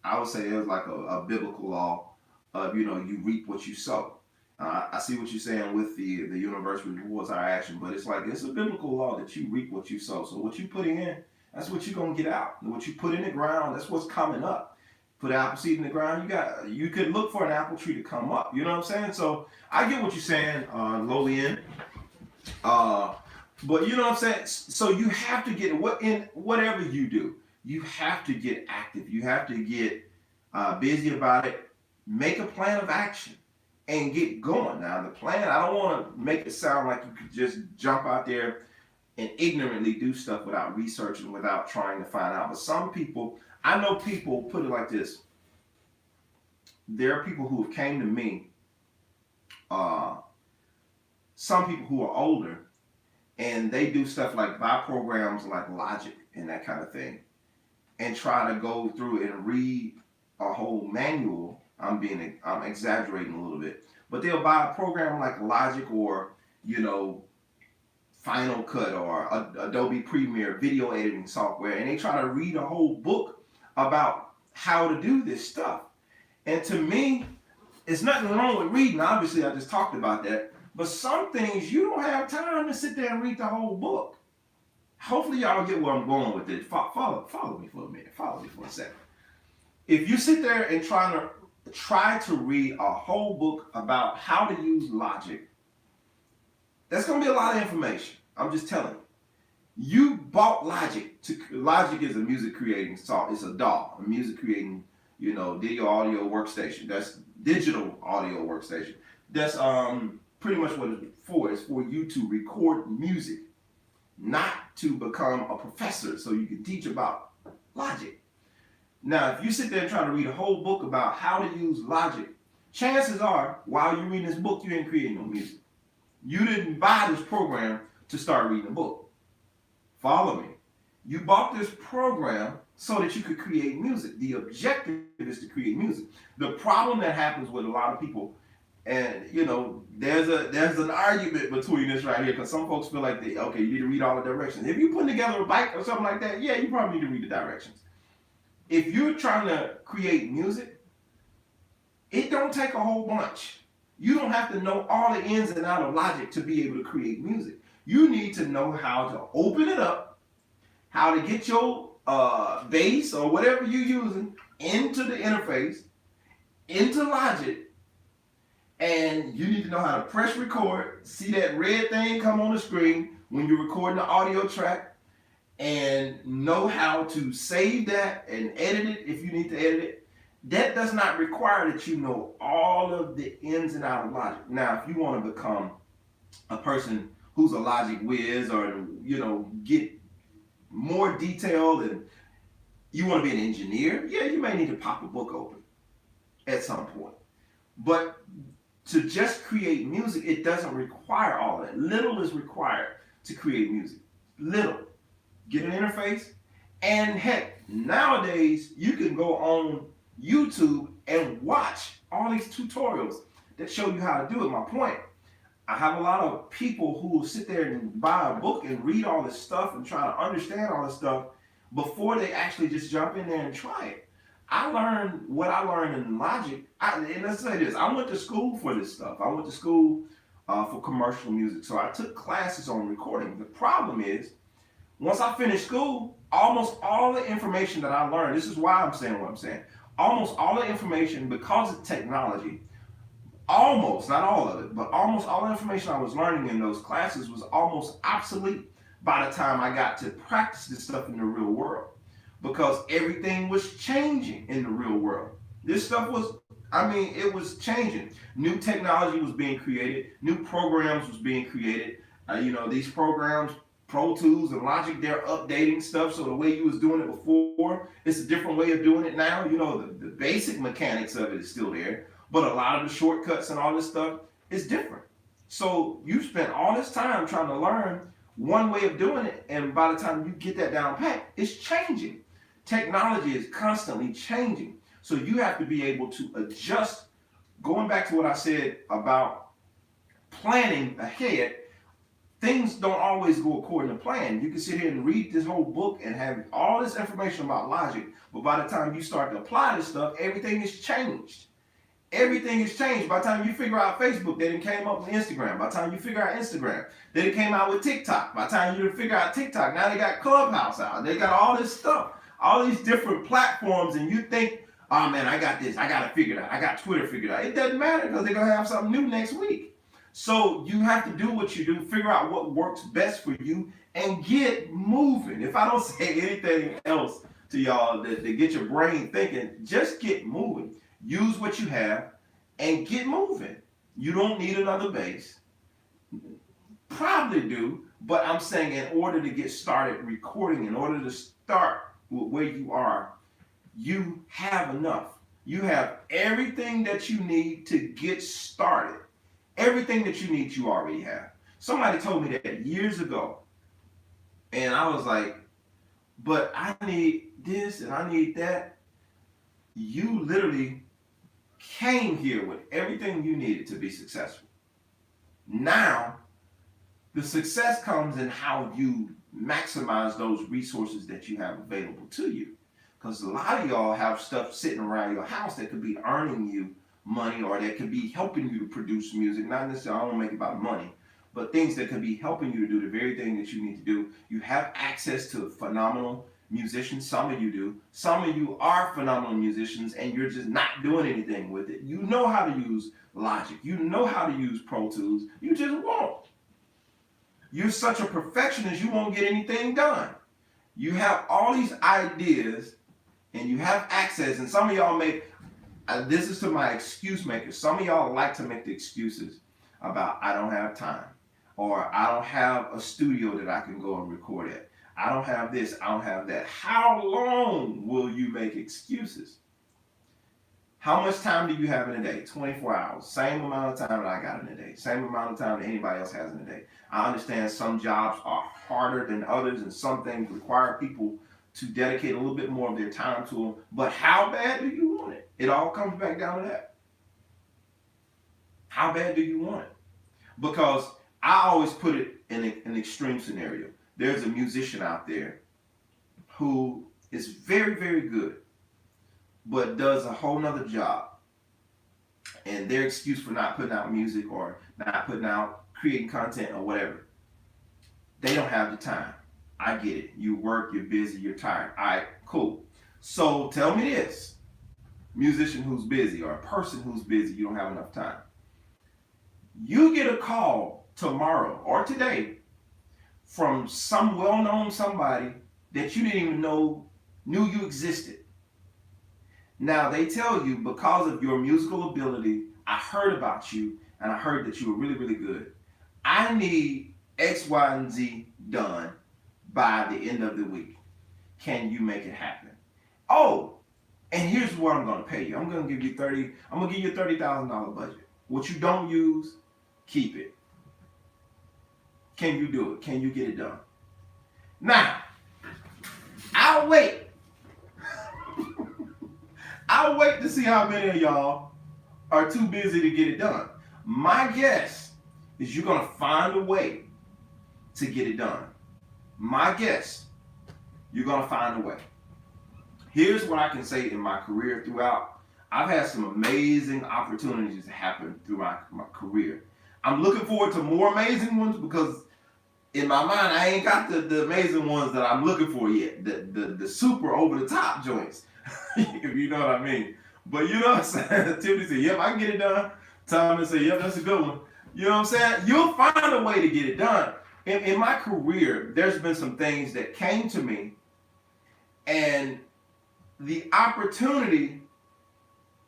I would say there's like a biblical law of, you know, you reap what you sow. I see what you're saying with the universe rewards our action, but it's a biblical law that you reap what you sow. So what you put in, that's what you're gonna get out. And what you put in the ground, that's what's coming up. Put an apple seed in the ground, you could look for an apple tree to come up. You know what I'm saying? So I get what you're saying, low end. But you know what I'm saying? So you have to get in whatever you do, you have to get active. You have to get busy about it. Make a plan of action and get going. Now, the plan, I don't want to make it sound like you could just jump out there and ignorantly do stuff without researching, without trying to find out. But some people, I know people, put it like this. There are people who have came to me, some people who are older, and they do stuff like buy programs like Logic and that kind of thing, and try to go through and read a whole manual. I'm exaggerating a little bit, but they'll buy a program like Logic or, Final Cut or Adobe Premiere video editing software, and they try to read a whole book about how to do this stuff. And to me, it's nothing wrong with reading. Obviously, I just talked about that. But some things, you don't have time to sit there and read the whole book. Hopefully, y'all get where I'm going with it. Follow me for a minute. Follow me for a second. If you sit there and try to read a whole book about how to use Logic, that's going to be a lot of information. I'm just telling you. You bought Logic. Logic is a music creating software. It's a DAW, a music creating, digital audio workstation. That's digital audio workstation. That's pretty much what it's for. It's for you to record music, not to become a professor so you can teach about Logic. Now, if you sit there and try to read a whole book about how to use Logic, chances are, while you're reading this book, you ain't creating no music. You didn't buy this program to start reading a book. Follow me. You bought this program so that you could create music. The objective is to create music. The problem that happens with a lot of people, and there's an argument between this right here, because some folks feel like you need to read all the directions. If you're putting together a bike or something like that, yeah, you probably need to read the directions. If you're trying to create music, it don't take a whole bunch. You don't have to know all the ins and outs of Logic to be able to create music. You need to know how to open it up, how to get your bass or whatever you're using into the interface, into Logic, and you need to know how to press record, see that red thing come on the screen when you're recording the audio track, and know how to save that and edit it if you need to edit it. That does not require that you know all of the ins and outs of Logic. Now, if you want to become a person who's a Logic whiz, or get more detailed, and you want to be an engineer, yeah, you may need to pop a book open at some point. But to just create music, it doesn't require all that. Little is required to create music. Little. Get an interface, and heck, nowadays you can go on YouTube and watch all these tutorials that show you how to do it. My point, I have a lot of people who will sit there and buy a book and read all this stuff and try to understand all this stuff before they actually just jump in there and try it. I learned what I learned in Logic, and let's say this, I went to school for this stuff. I went to school for commercial music, so I took classes on recording. The problem is, once I finished school, almost all the information that I learned, this is why I'm saying what I'm saying, almost all the information, because of technology, almost, not all of it, but almost all the information I was learning in those classes was almost obsolete by the time I got to practice this stuff in the real world. Because everything was changing in the real world. This stuff was, it was changing. New technology was being created. New programs was being created. These programs, Pro Tools and Logic, they're updating stuff. So the way you was doing it before, it's a different way of doing it now. The basic mechanics of it is still there, but a lot of the shortcuts and all this stuff is different. So you spent all this time trying to learn one way of doing it, and by the time you get that down pat, it's changing. Technology is constantly changing. So you have to be able to adjust. Going back to what I said about planning ahead, things don't always go according to plan. You can sit here and read this whole book and have all this information about Logic, but by the time you start to apply this stuff, everything is changed. Everything has changed. By the time you figure out Facebook, they done came up with Instagram. By the time you figure out Instagram, they done came out with TikTok. By the time you figure out TikTok, now they got Clubhouse out. They got all this stuff, all these different platforms, and you think, oh man, I got this, I got it figured out. I got Twitter figured out. It doesn't matter, because they're going to have something new next week. So you have to do what you do, figure out what works best for you, and get moving. If I don't say anything else to y'all to get your brain thinking. Just get moving. Use what you have and get moving. You don't need another bass. Probably do, but I'm saying in order to get started recording, in order to start with where you are, you have enough. You have everything that you need to get started. Everything that you need, you already have. Somebody told me that years ago, and I was like, but I need this and I need that. You literally came here with everything you needed to be successful. Now, the success comes in how you maximize those resources that you have available to you. Because a lot of y'all have stuff sitting around your house that could be earning you money or that could be helping you to produce music. Not necessarily, I don't make it about money, but things that could be helping you to do the very thing that you need to do. You have access to phenomenal musicians. Some of you do. Some of you are phenomenal musicians and you're just not doing anything with it. You know how to use Logic. You know how to use Pro Tools. You just won't. You're such a perfectionist, you won't get anything done. You have all these ideas and you have access, and some of y'all make, this is to my excuse makers, some of y'all like to make the excuses about I don't have time, or I don't have a studio that I can go and record at. I don't have this, I don't have that. How long will you make excuses? How much time do you have in a day? 24 hours. Same amount of time that I got in a day. Same amount of time that anybody else has in a day. I understand some jobs are harder than others and some things require people to dedicate a little bit more of their time to them. But how bad do you want it? It all comes back down to that. How bad do you want it? Because I always put it in an extreme scenario. There's a musician out there who is very, very good, but does a whole nother job. And their excuse for not putting out music or not putting out, creating content or whatever, they don't have the time. I get it. You work, you're busy, you're tired. All right, cool. So tell me this, musician who's busy or a person who's busy, you don't have enough time. You get a call tomorrow or today from some well-known somebody that you didn't even knew you existed. Now they tell you, because of your musical ability, I heard about you and I heard that you were really, really good. I need X, Y, and Z done by the end of the week. Can you make it happen? Oh, and here's what I'm going to pay you. I'm going to give you a $30,000 budget. What you don't use, keep it. Can you do it? Can you get it done? Now, I'll wait. I'll wait to see how many of y'all are too busy to get it done. My guess is you're going to find a way to get it done. My guess, you're going to find a way. Here's what I can say in my career throughout. I've had some amazing opportunities happen throughout my career. I'm looking forward to more amazing ones because in my mind, I ain't got the amazing ones that I'm looking for yet. The super over the top joints, if you know what I mean. But you know what I'm saying? Tiffany said, yep, I can get it done. Tommy said, yep, that's a good one. You know what I'm saying? You'll find a way to get it done. In my career, there's been some things that came to me, and the opportunity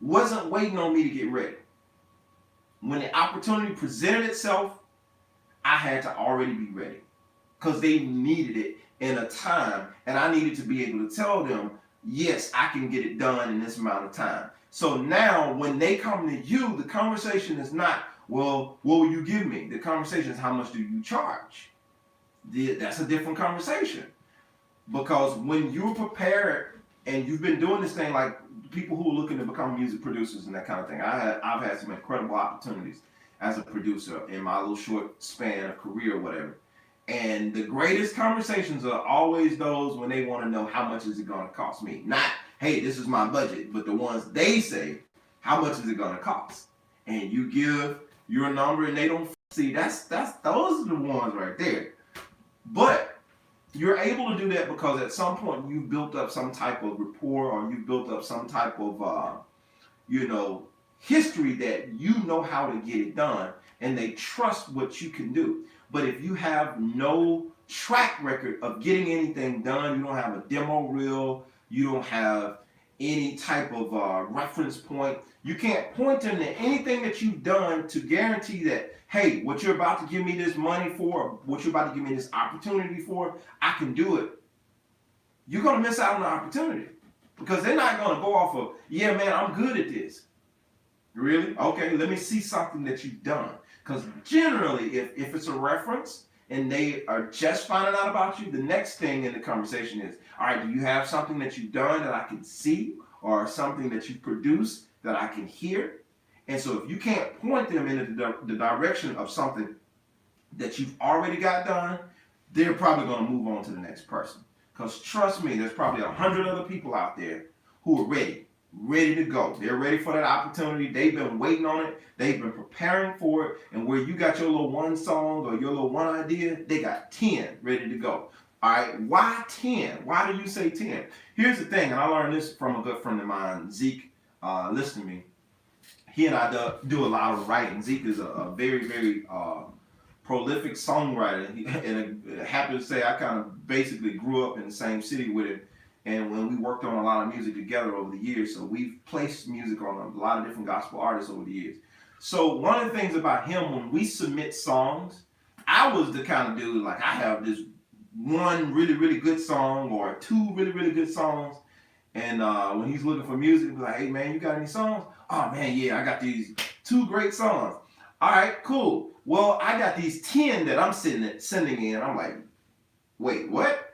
wasn't waiting on me to get ready. When the opportunity presented itself, I had to already be ready because they needed it in a time, and I needed to be able to tell them, yes, I can get it done in this amount of time. So now when they come to you, the conversation is not, well, what will you give me? The conversation is, how much do you charge? That's a different conversation. Because when you're prepared and you've been doing this thing, like people who are looking to become music producers and that kind of thing, I've had some incredible opportunities as a producer in my little short span of career or whatever. And the greatest conversations are always those when they want to know, how much is it going to cost me? Not, hey, this is my budget, but the ones they say, how much is it going to cost? And you give your number and they don't see, those are the ones right there. But you're able to do that because at some point you've built up some type of rapport, or you've built up some type of, history that you know how to get it done, and they trust what you can do. But if you have no track record of getting anything done, you don't have a demo reel, You don't have any type of reference point. You can't point them to anything that you've done to guarantee that, hey, what you're about to give me this money for, what you're about to give me this opportunity for, I can do it. You're going to miss out on the opportunity because they're not going to go off of, yeah, man, I'm good at this. Really? Okay, let me see something that you've done. Because generally, if it's a reference and they are just finding out about you, the next thing in the conversation is, all right, do you have something that you've done that I can see, or something that you produce that I can hear? And so if you can't point them in the direction of something that you've already got done, they're probably going to move on to the next person. Because trust me, there's probably 100 other people out there who are ready to go. They're ready for that opportunity. They've been waiting on it. They've been preparing for it. And where you got your little one song or your little one idea, they got 10 ready to go. All right, why 10? Why do you say 10? Here's the thing, and I learned this from a good friend of mine, Zeke. Listen to me. He and I do a lot of writing. Zeke is a very, very prolific songwriter. And happy to say I kind of basically grew up in the same city with him. And when we worked on a lot of music together over the years, so we've placed music on a lot of different gospel artists over the years. So one of the things about him, when we submit songs, I was the kind of dude, like I have this one really, really good song or two really, really good songs. And when he's looking for music, he's like, hey man, you got any songs? Oh man, yeah, I got these 2 great songs. All right, cool. Well, I got these 10 that I'm sending in. I'm like, wait, what?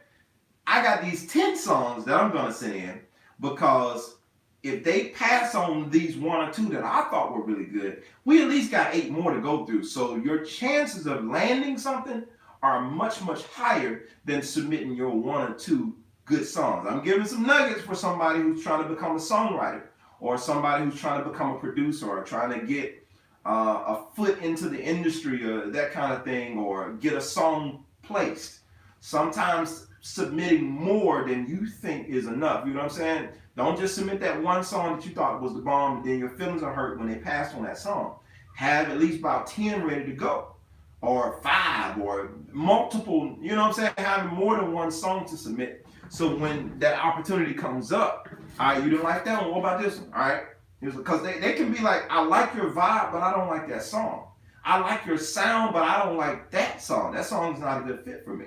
I got these 10 songs that I'm going to send in, because if they pass on these 1 or 2 that I thought were really good, we at least got 8 more to go through. So your chances of landing something are much, much higher than submitting your 1 or 2 good songs. I'm giving some nuggets for somebody who's trying to become a songwriter, or somebody who's trying to become a producer, or trying to get a foot into the industry, or that kind of thing, or get a song placed. Sometimes submitting more than you think is enough. You know what I'm saying? Don't just submit that one song that you thought was the bomb, and then your feelings are hurt when they pass on that song. Have at least about 10 ready to go, or 5, or multiple. You know what I'm saying? Having more than one song to submit. So when that opportunity comes up, all right, you didn't like that one. What about this one? All right, because they can be like, I like your vibe, but I don't like that song. I like your sound, but I don't like that song. That song's not a good fit for me.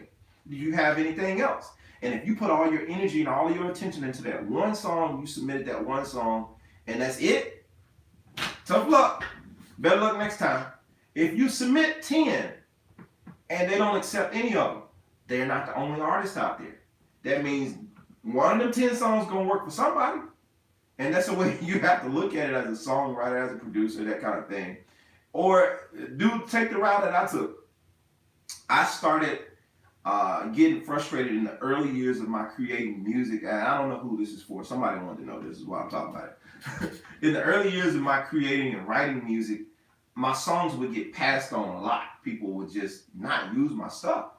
Do you have anything else? And if you put all your energy and all your attention into that one song, you submitted that one song, and that's it, tough luck. Better luck next time. If you submit 10 and they don't accept any of them, they're not the only artist out there. That means one of them 10 songs is going to work for somebody. And that's the way you have to look at it as a songwriter, as a producer, that kind of thing. Or take the route that I took. I started getting frustrated in the early years of my creating music, and I don't know who this is for. Somebody wanted to know this is why I'm talking about it. In the early years of my creating and writing music, my songs would get passed on a lot. People would just not use my stuff.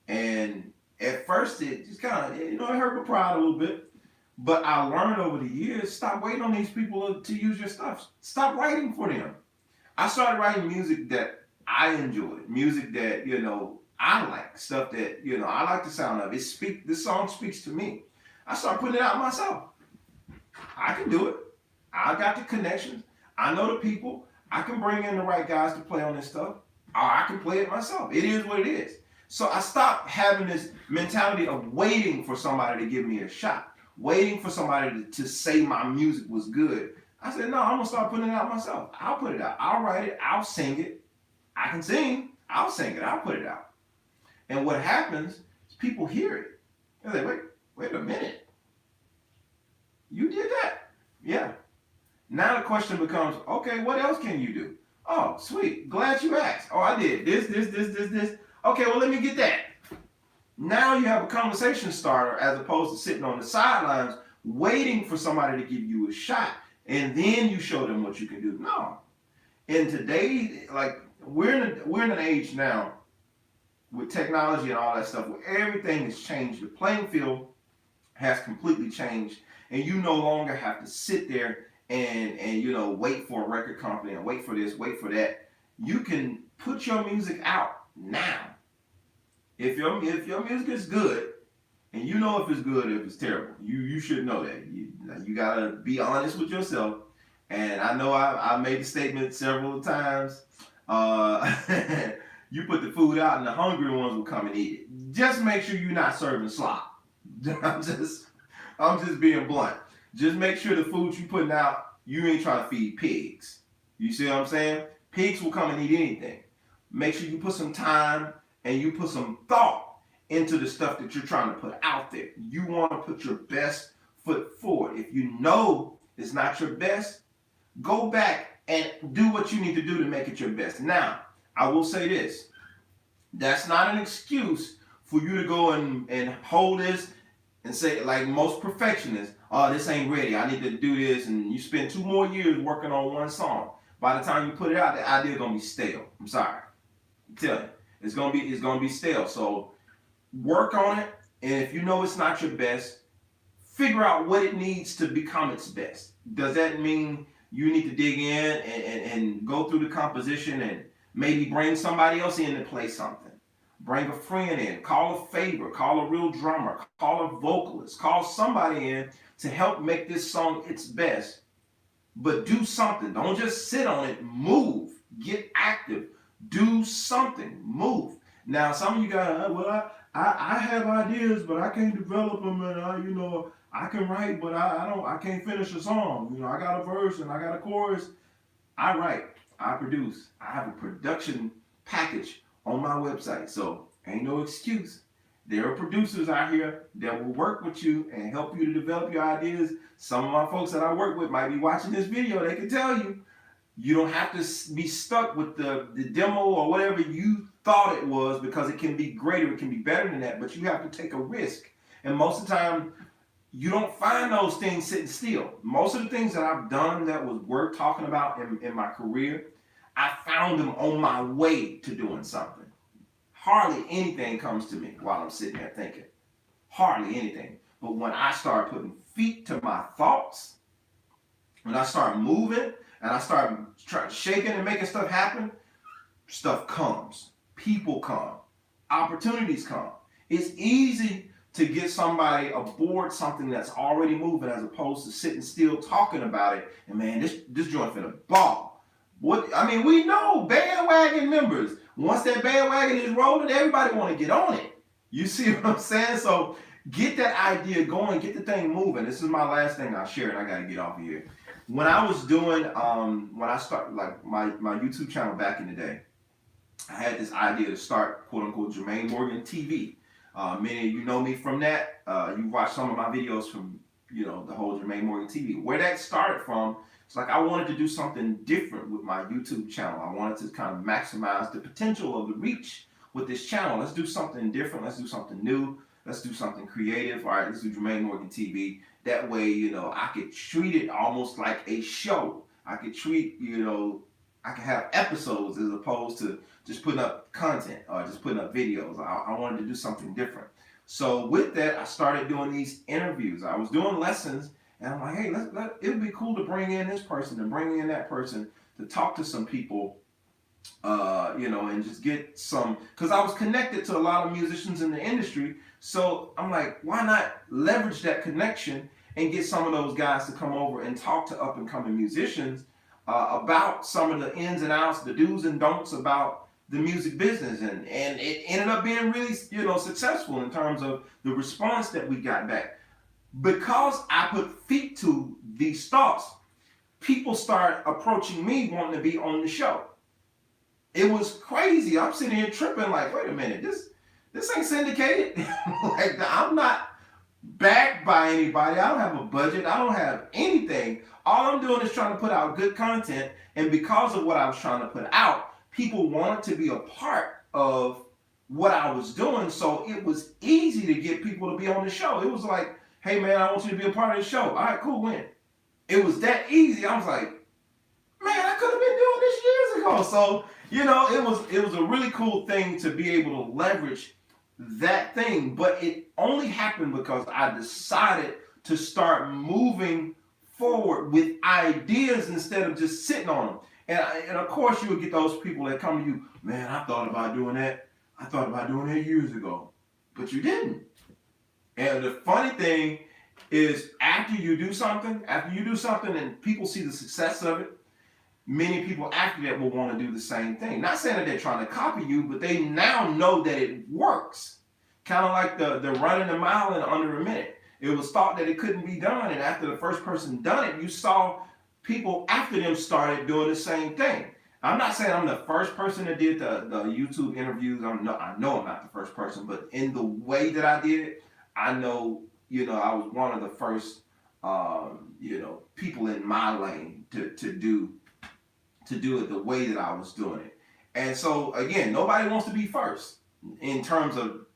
And at first it just kind of, it hurt my pride a little bit. But I learned over the years, stop waiting on these people to use your stuff. Stop writing for them. I started writing music that I enjoyed, music that, I like, stuff that, I like the sound of. This song speaks to me. I started putting it out myself. I can do it. I got the connections. I know the people. I can bring in the right guys to play on this stuff. Or I can play it myself. It is what it is. So I stopped having this mentality of waiting for somebody to give me a shot, waiting for somebody to say my music was good. I said, no, I'm going to start putting it out myself. I'll put it out. I'll write it. I'll sing it. I can sing. I'll sing it. I'll put it out. And what happens is people hear it. They're like, wait a minute. You did that? Yeah. Now the question becomes, okay, what else can you do? Oh, sweet. Glad you asked. Oh, I did this. Okay, well, let me get that. Now you have a conversation starter as opposed to sitting on the sidelines waiting for somebody to give you a shot, and then you show them what you can do. No. And today, like, we're in an age now with technology and all that stuff where everything has changed. The playing field has completely changed, and you no longer have to sit there and wait for a record company and wait for this, wait for that. You can put your music out now. If your music is good and you know if it's good or if it's terrible. You should know that. You gotta be honest with yourself. And I know I made the statement several times. You put the food out, and the hungry ones will come and eat it. Just make sure you're not serving slop. I'm just being blunt. Just make sure the food you putting out, you ain't trying to feed pigs. You see what I'm saying? Pigs will come and eat anything. Make sure you put some time and you put some thought into the stuff that you're trying to put out there. You want to put your best foot forward. If you know it's not your best, go back and do what you need to do to make it your best. Now, I will say this. That's not an excuse for you to go and hold this and say, like most perfectionists, oh, this ain't ready. I need to do this. And you spend 2 more years working on one song. By the time you put it out, the idea is going to be stale. I'm sorry. I'm telling you. It's gonna be stale. So work on it. And if you know it's not your best, figure out what it needs to become its best. Does that mean you need to dig in and go through the composition and maybe bring somebody else in to play something? Bring a friend in, call a favor, call a real drummer, call a vocalist, call somebody in to help make this song its best. But do something. Don't just sit on it. Move. Get active. Do something. Move. Now, some of you guys, well, I have ideas, but I can't develop them, and I can write, but I can't finish a song. I got a verse and I got a chorus. I write. I produce. I have a production package on my website, so ain't no excuse. There are producers out here that will work with you and help you to develop your ideas. Some of my folks that I work with might be watching this video. They can tell you, you don't have to be stuck with the demo or whatever you thought it was, because it can be greater, it can be better than that, but you have to take a risk. And most of the time, you don't find those things sitting still. Most of the things that I've done that was worth talking about in my career, I found them on my way to doing something. Hardly anything comes to me while I'm sitting there thinking. Hardly anything. But when I start putting feet to my thoughts, when I start moving and I start shaking and making stuff happen, stuff comes. People come. Opportunities come. It's easy to get somebody aboard something that's already moving, as opposed to sitting still talking about it. And man, this joint finna ball. We know bandwagon members. Once that bandwagon is rolling, everybody want to get on it. You see what I'm saying? So get that idea going, get the thing moving. This is my last thing I'll share, and I got to get off of here. When I was doing, when I started like my YouTube channel back in the day, I had this idea to start quote unquote Jermaine Morgan TV. Many of you know me from that. You watched some of my videos from, the whole Jermaine Morgan TV. Where that started from, it's like I wanted to do something different with my YouTube channel. I wanted to kind of maximize the potential of the reach with this channel. Let's do something different. Let's do something new. Let's do something creative. All right, let's do Jermaine Morgan TV. That way, I could treat it almost like a show. I could treat, I could have episodes as opposed to just putting up content or just putting up videos. I wanted to do something different. So with that, I started doing these interviews. I was doing lessons, and I'm like, hey, it would be cool to bring in this person and bring in that person to talk to some people, and just get some, because I was connected to a lot of musicians in the industry. So I'm like, why not leverage that connection and get some of those guys to come over and talk to up and coming musicians about some of the ins and outs, the do's and don'ts about the music business. And it ended up being really, successful in terms of the response that we got back. Because I put feet to these thoughts, people start approaching me wanting to be on the show. It was crazy. I'm sitting here tripping like, wait a minute, this ain't syndicated. Like, I'm not backed by anybody. I don't have a budget. I don't have anything. All I'm doing is trying to put out good content. And because of what I was trying to put out, people wanted to be a part of what I was doing. So it was easy to get people to be on the show. It was like, hey man, I want you to be a part of the show. All right, cool, when? It was that easy. I was like, man, I could have been doing this years ago. So, it was a really cool thing to be able to leverage that thing. But it only happened because I decided to start moving forward with ideas instead of just sitting on them. And of course, you would get those people that come to you, man, I thought about doing that. I thought about doing that years ago. But you didn't. And the funny thing is after you do something and people see the success of it, many people after that will want to do the same thing. Not saying that they're trying to copy you, but they now know that it works. Kind of like the running a mile in under a minute. It was thought that it couldn't be done, and after the first person done it, you saw people after them started doing the same thing. I'm not saying I'm the first person that did the YouTube interviews. I know I'm not the first person, but in the way that I did it, I know, I was one of the first, people in my lane to do it the way that I was doing it. And so again, nobody wants to be first in terms of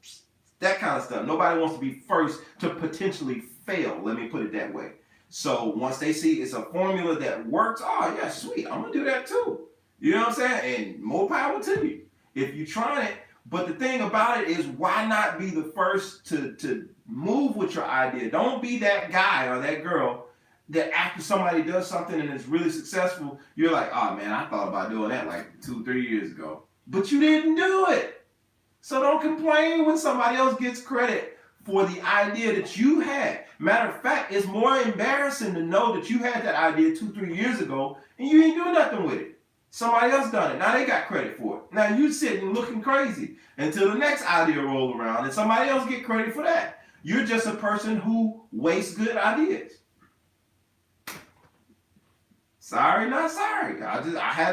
that kind of stuff. Nobody wants to be first to potentially fail. Let me put it that way. So once they see it's a formula that works, oh yeah, sweet, I'm gonna do that too. You know what I'm saying? And more power to you if you try it. But the thing about it is, why not be the first to move with your idea? Don't be that guy or that girl that after somebody does something and it's really successful, you're like, oh man, I thought about doing that like 2-3 years ago. But you didn't do it. So don't complain when somebody else gets credit for the idea that you had. Matter of fact, it's more embarrassing to know that you had that idea 2-3 years ago and you ain't doing nothing with it. Somebody else done it. Now they got credit for it. Now you sitting looking crazy until the next idea roll around and somebody else get credit for that. You're just a person who wastes good ideas. Sorry, not sorry.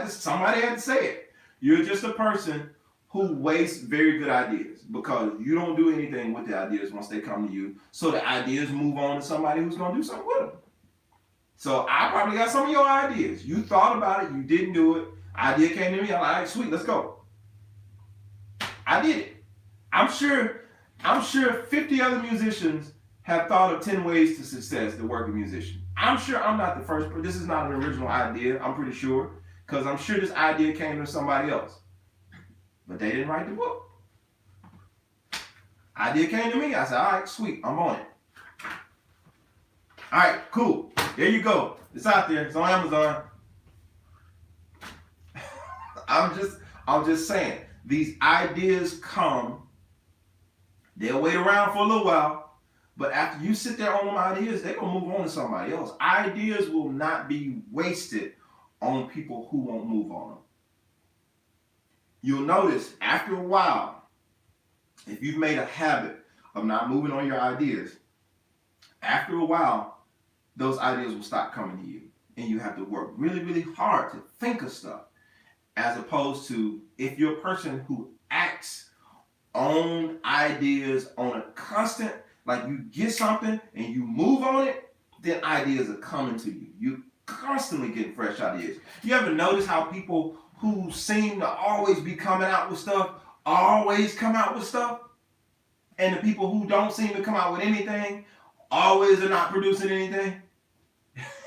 Somebody had to say it. You're just a person who wastes very good ideas because you don't do anything with the ideas once they come to you. So the ideas move on to somebody who's going to do something with them. So I probably got some of your ideas. You thought about it, you didn't do it. Idea came to me, I'm like, all right, sweet, let's go. I did it. I'm sure 50 other musicians have thought of 10 ways to success to work a musician. I'm sure I'm not the first, but this is not an original idea, I'm pretty sure, because I'm sure this idea came to somebody else. But they didn't write the book. Idea came to me, I said, all right, sweet, I'm on it. All right, cool. There you go. It's out there. It's on Amazon. I'm just saying. These ideas come. They'll wait around for a little while. But after you sit there on them ideas, they're going to move on to somebody else. Ideas will not be wasted on people who won't move on them. You'll notice after a while, if you've made a habit of not moving on your ideas, after a while, those ideas will stop coming to you. And you have to work really, really hard to think of stuff. As opposed to if you're a person who acts on ideas on a constant, like you get something and you move on it, then ideas are coming to you. You constantly getting fresh ideas. You ever notice how people who seem to always be coming out with stuff, always come out with stuff? And the people who don't seem to come out with anything, always are not producing anything?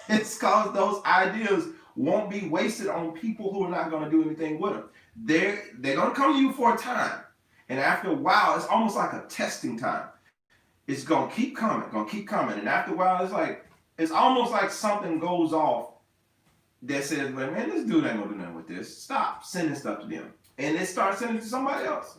It's because those ideas won't be wasted on people who are not going to do anything with them. They're going to come to you for a time. And after a while, it's almost like a testing time. It's going to keep coming. And after a while, it's almost like something goes off that says, man, this dude ain't going to do nothing with this. Stop sending stuff to them. And they start sending it to somebody else.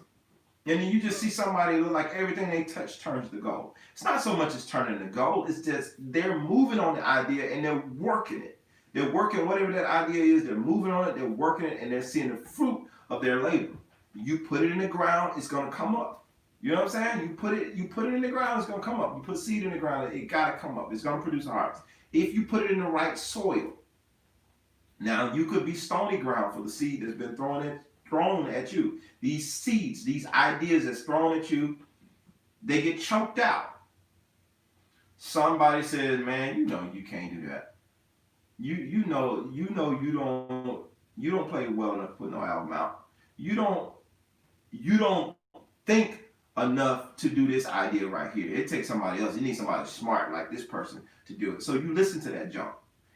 And then you just see somebody look like everything they touch turns to gold. It's not so much as turning to gold. It's just they're moving on the idea and they're working it. They're working whatever that idea is. They're moving on it. They're working it, and they're seeing the fruit of their labor. You put it in the ground, it's going to come up. You know what I'm saying? You put it in the ground, it's going to come up. You put seed in the ground, it got to come up. It's going to produce a harvest. If you put it in the right soil. Now, you could be stony ground for the seed that's been thrown at you. These seeds, these ideas that's thrown at you, they get choked out. Somebody says, man, you can't do that. You know you don't play well enough to put no album out. You don't think enough to do this idea right here. It takes somebody else. You need somebody smart like this person to do it. So you listen to that junk,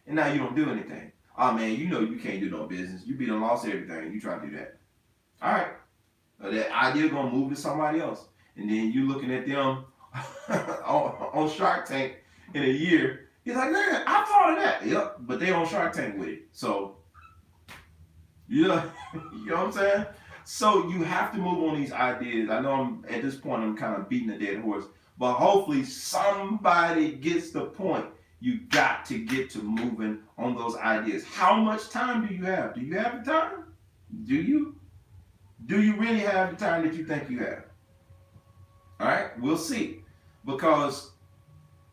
and now you don't do anything. Oh man, you can't do no business. You be done lost everything. You try to do that. All right, that idea gonna move to somebody else, and then you looking at them on Shark Tank in a year. He's like, man, I thought of that. Yep, but they on Shark Tank with it. So, yeah, you know what I'm saying? So you have to move on these ideas. I know at this point I'm kind of beating a dead horse, But hopefully somebody gets the point. You got to get to moving on those ideas. How much time do you have? Do you have the time? Do you? Do you really have the time that you think you have? All right, we'll see. Because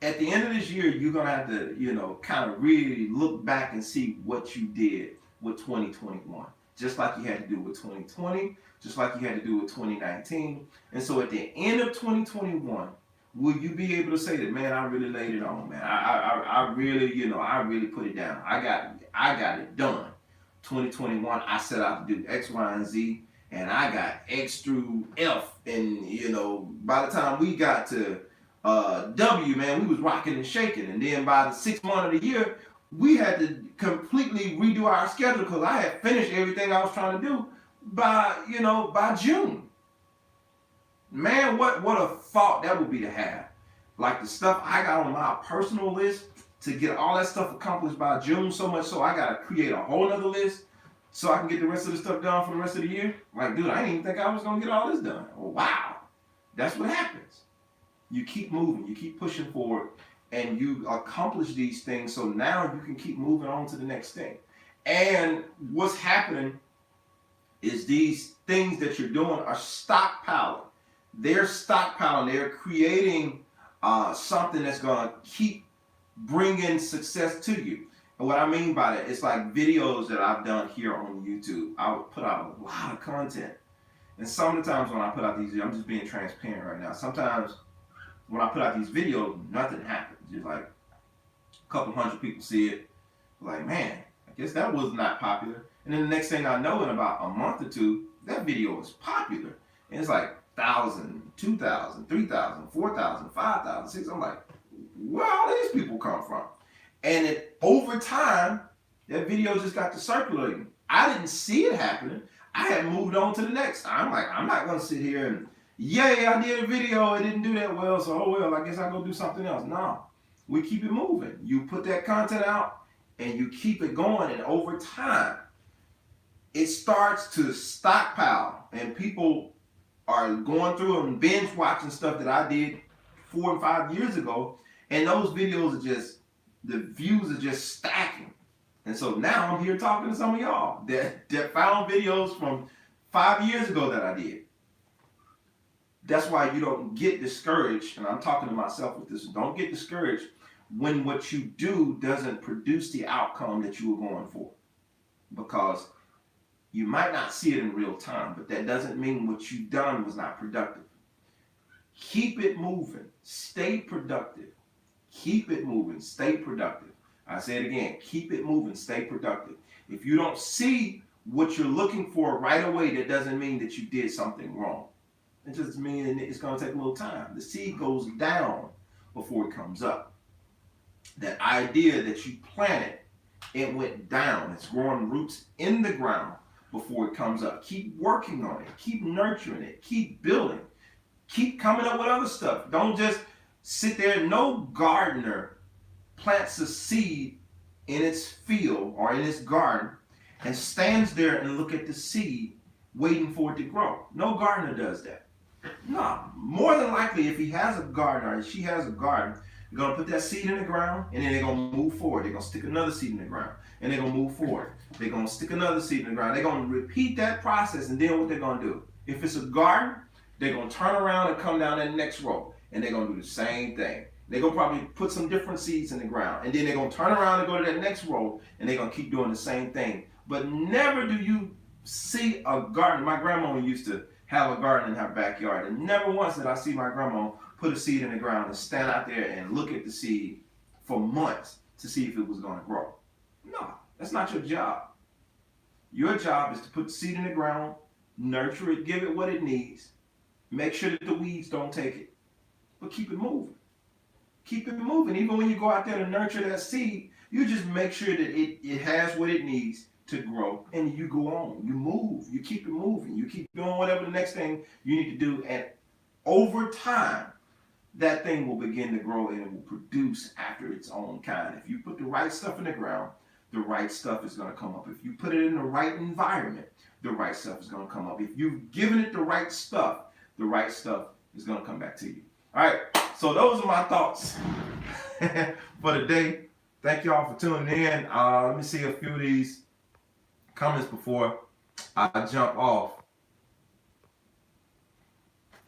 at the end of this year, you're gonna have to, kind of really look back and see what you did with 2021. Just like you had to do with 2020, just like you had to do with 2019. And so at the end of 2021, will you be able to say that, man, I really laid it on, man. I really, I really put it down. I got it done. 2021, I set out to do X, Y, and Z, and I got X through F. And by the time we got to W, man, we was rocking and shaking. And then by the 6th month of the year, we had to completely redo our schedule because I had finished everything I was trying to do by June. Man, what a thought that would be to have. Like the stuff I got on my personal list to get all that stuff accomplished by June, so much so I got to create a whole other list so I can get the rest of the stuff done for the rest of the year. Like, dude, I didn't even think I was going to get all this done. Oh, wow. That's what happens. You keep moving, you keep pushing forward, and you accomplish these things so now you can keep moving on to the next thing. And what's happening is these things that you're doing are stockpiling. They're stockpiling. They're creating something that's going to keep bringing success to you. And what I mean by that, it's like videos that I've done here on YouTube. I would put out a lot of content. And some of the times when I put out these, I'm just being transparent right now. Sometimes when I put out these videos, nothing happens. Just like a couple hundred people see it. Like, man, I guess that was not popular. And then the next thing I know, in about a month or two, that video is popular. And it's like 1,000, 2,000, 3,000, 4,000, 5,000, 6,000. I'm like, where all these people come from? And over time, that video just got to circulating. I didn't see it happening. I had moved on to the next. I'm like, I'm not going to sit here and, yay, I did a video. It didn't do that well, so oh well, I guess I'll go do something else. No, we keep it moving. You put that content out and you keep it going. And over time, it starts to stockpile. And people are going through and binge watching stuff that I did 4 and 5 years ago. And those videos are just, the views are just stacking. And so now I'm here talking to some of y'all that found videos from 5 years ago that I did. That's why you don't get discouraged, and I'm talking to myself with this, don't get discouraged when what you do doesn't produce the outcome that you were going for. Because you might not see it in real time, but that doesn't mean what you've done was not productive. Keep it moving. Stay productive. Keep it moving. Stay productive. I say it again. Keep it moving. Stay productive. If you don't see what you're looking for right away, that doesn't mean that you did something wrong. It just means it's going to take a little time. The seed goes down before it comes up. That idea that you planted, it went down. It's growing roots in the ground before it comes up. Keep working on it. Keep nurturing it. Keep building. Keep coming up with other stuff. Don't just sit there. No gardener plants a seed in its field or in its garden and stands there and look at the seed waiting for it to grow. No gardener does that. No, more than likely, if he has a garden or she has a garden, they're going to put that seed in the ground and then they're going to move forward. They're going to stick another seed in the ground and they're going to move forward. They're going to stick another seed in the ground. They're going to repeat that process, and then what they're going to do, if it's a garden, they're going to turn around and come down that next row and they're going to do the same thing. They're going to probably put some different seeds in the ground, and then they're going to turn around and go to that next row and they're going to keep doing the same thing. But never do you see a garden. My grandma used to have a garden in her backyard, and never once did I see my grandma put a seed in the ground and stand out there and look at the seed for months to see if it was going to grow. No, that's not your job. Your job is to put the seed in the ground, nurture it, give it what it needs, make sure that the weeds don't take it, but keep it moving. Keep it moving. Even when you go out there to nurture that seed, you just make sure that it has what it needs to grow, and you go on. You move. You keep it moving. You keep doing whatever the next thing you need to do, and over time, that thing will begin to grow and it will produce after its own kind. If you put the right stuff in the ground, the right stuff is going to come up. If you put it in the right environment, the right stuff is going to come up. If you've given it the right stuff is going to come back to you. All right. So those are my thoughts for the day. Thank y'all for tuning in. Let me see a few of these comments before I jump off.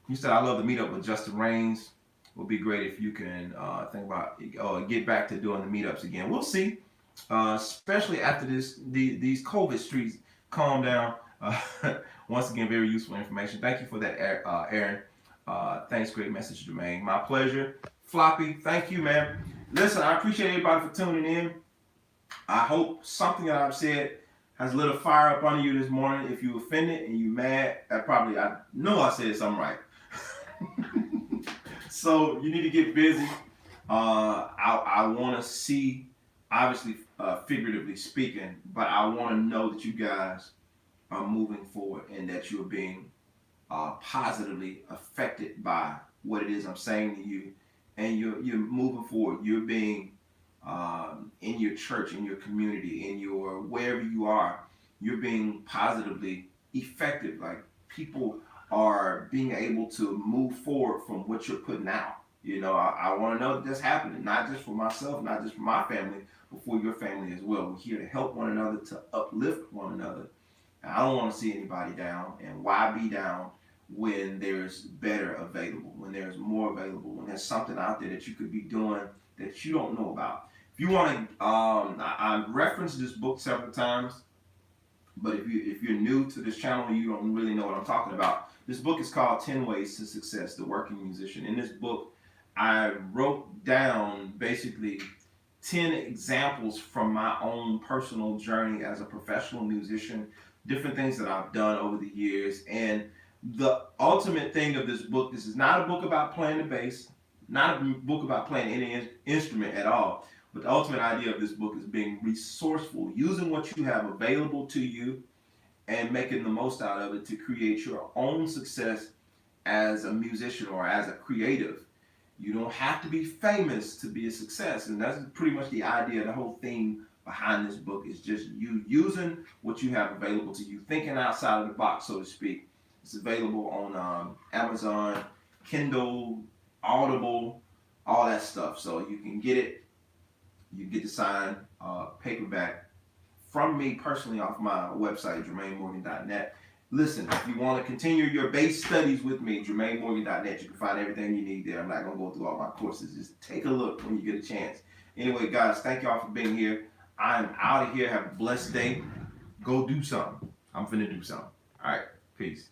You said I love the meetup with Justin Raines. It would be great if you can think about get back to doing the meetups again. We'll see, especially after these COVID streets calm down. Once again, very useful information. Thank you for that, Aaron. Thanks, great message, Jermaine. My pleasure. Floppy, thank you, man. Listen, I appreciate everybody for tuning in. I hope something that I've said has lit a fire up under you this morning. If you offended and you mad, I know I said something right. So you need to get busy. I want to see, obviously, figuratively speaking, but I want to know that you guys are moving forward and that you're being positively affected by what it is I'm saying to you, and you're moving forward. You're being in your church, in your community, in your wherever you are, you're being positively effective. Like people are being able to move forward from what you're putting out. You know, I want to know that that's happening, not just for myself, not just for my family, but for your family as well. We're here to help one another, to uplift one another. And I don't want to see anybody down. And why be down when there's better available, when there's more available, when there's something out there that you could be doing that you don't know about? If you want to, I referenced this book several times, but if you're new to this channel and you don't really know what I'm talking about, this book is called 10 Ways to Success, The Working Musician. In this book, I wrote down basically 10 examples from my own personal journey as a professional musician, different things that I've done over the years. And the ultimate thing of this book, this is not a book about playing the bass, not a book about playing any instrument at all. But the ultimate idea of this book is being resourceful, using what you have available to you and making the most out of it to create your own success as a musician or as a creative. You don't have to be famous to be a success. And that's pretty much the idea, the whole theme behind this book is just you using what you have available to you, thinking outside of the box, so to speak. It's available on Amazon, Kindle, Audible, all that stuff. So you can get it. You get the signed paperback from me personally off my website, JermaineMorgan.net. Listen, if you want to continue your bass studies with me, JermaineMorgan.net, you can find everything you need there. I'm not going to go through all my courses. Just take a look when you get a chance. Anyway, guys, thank y'all for being here. I'm out of here. Have a blessed day. Go do something. I'm finna do something. All right. Peace.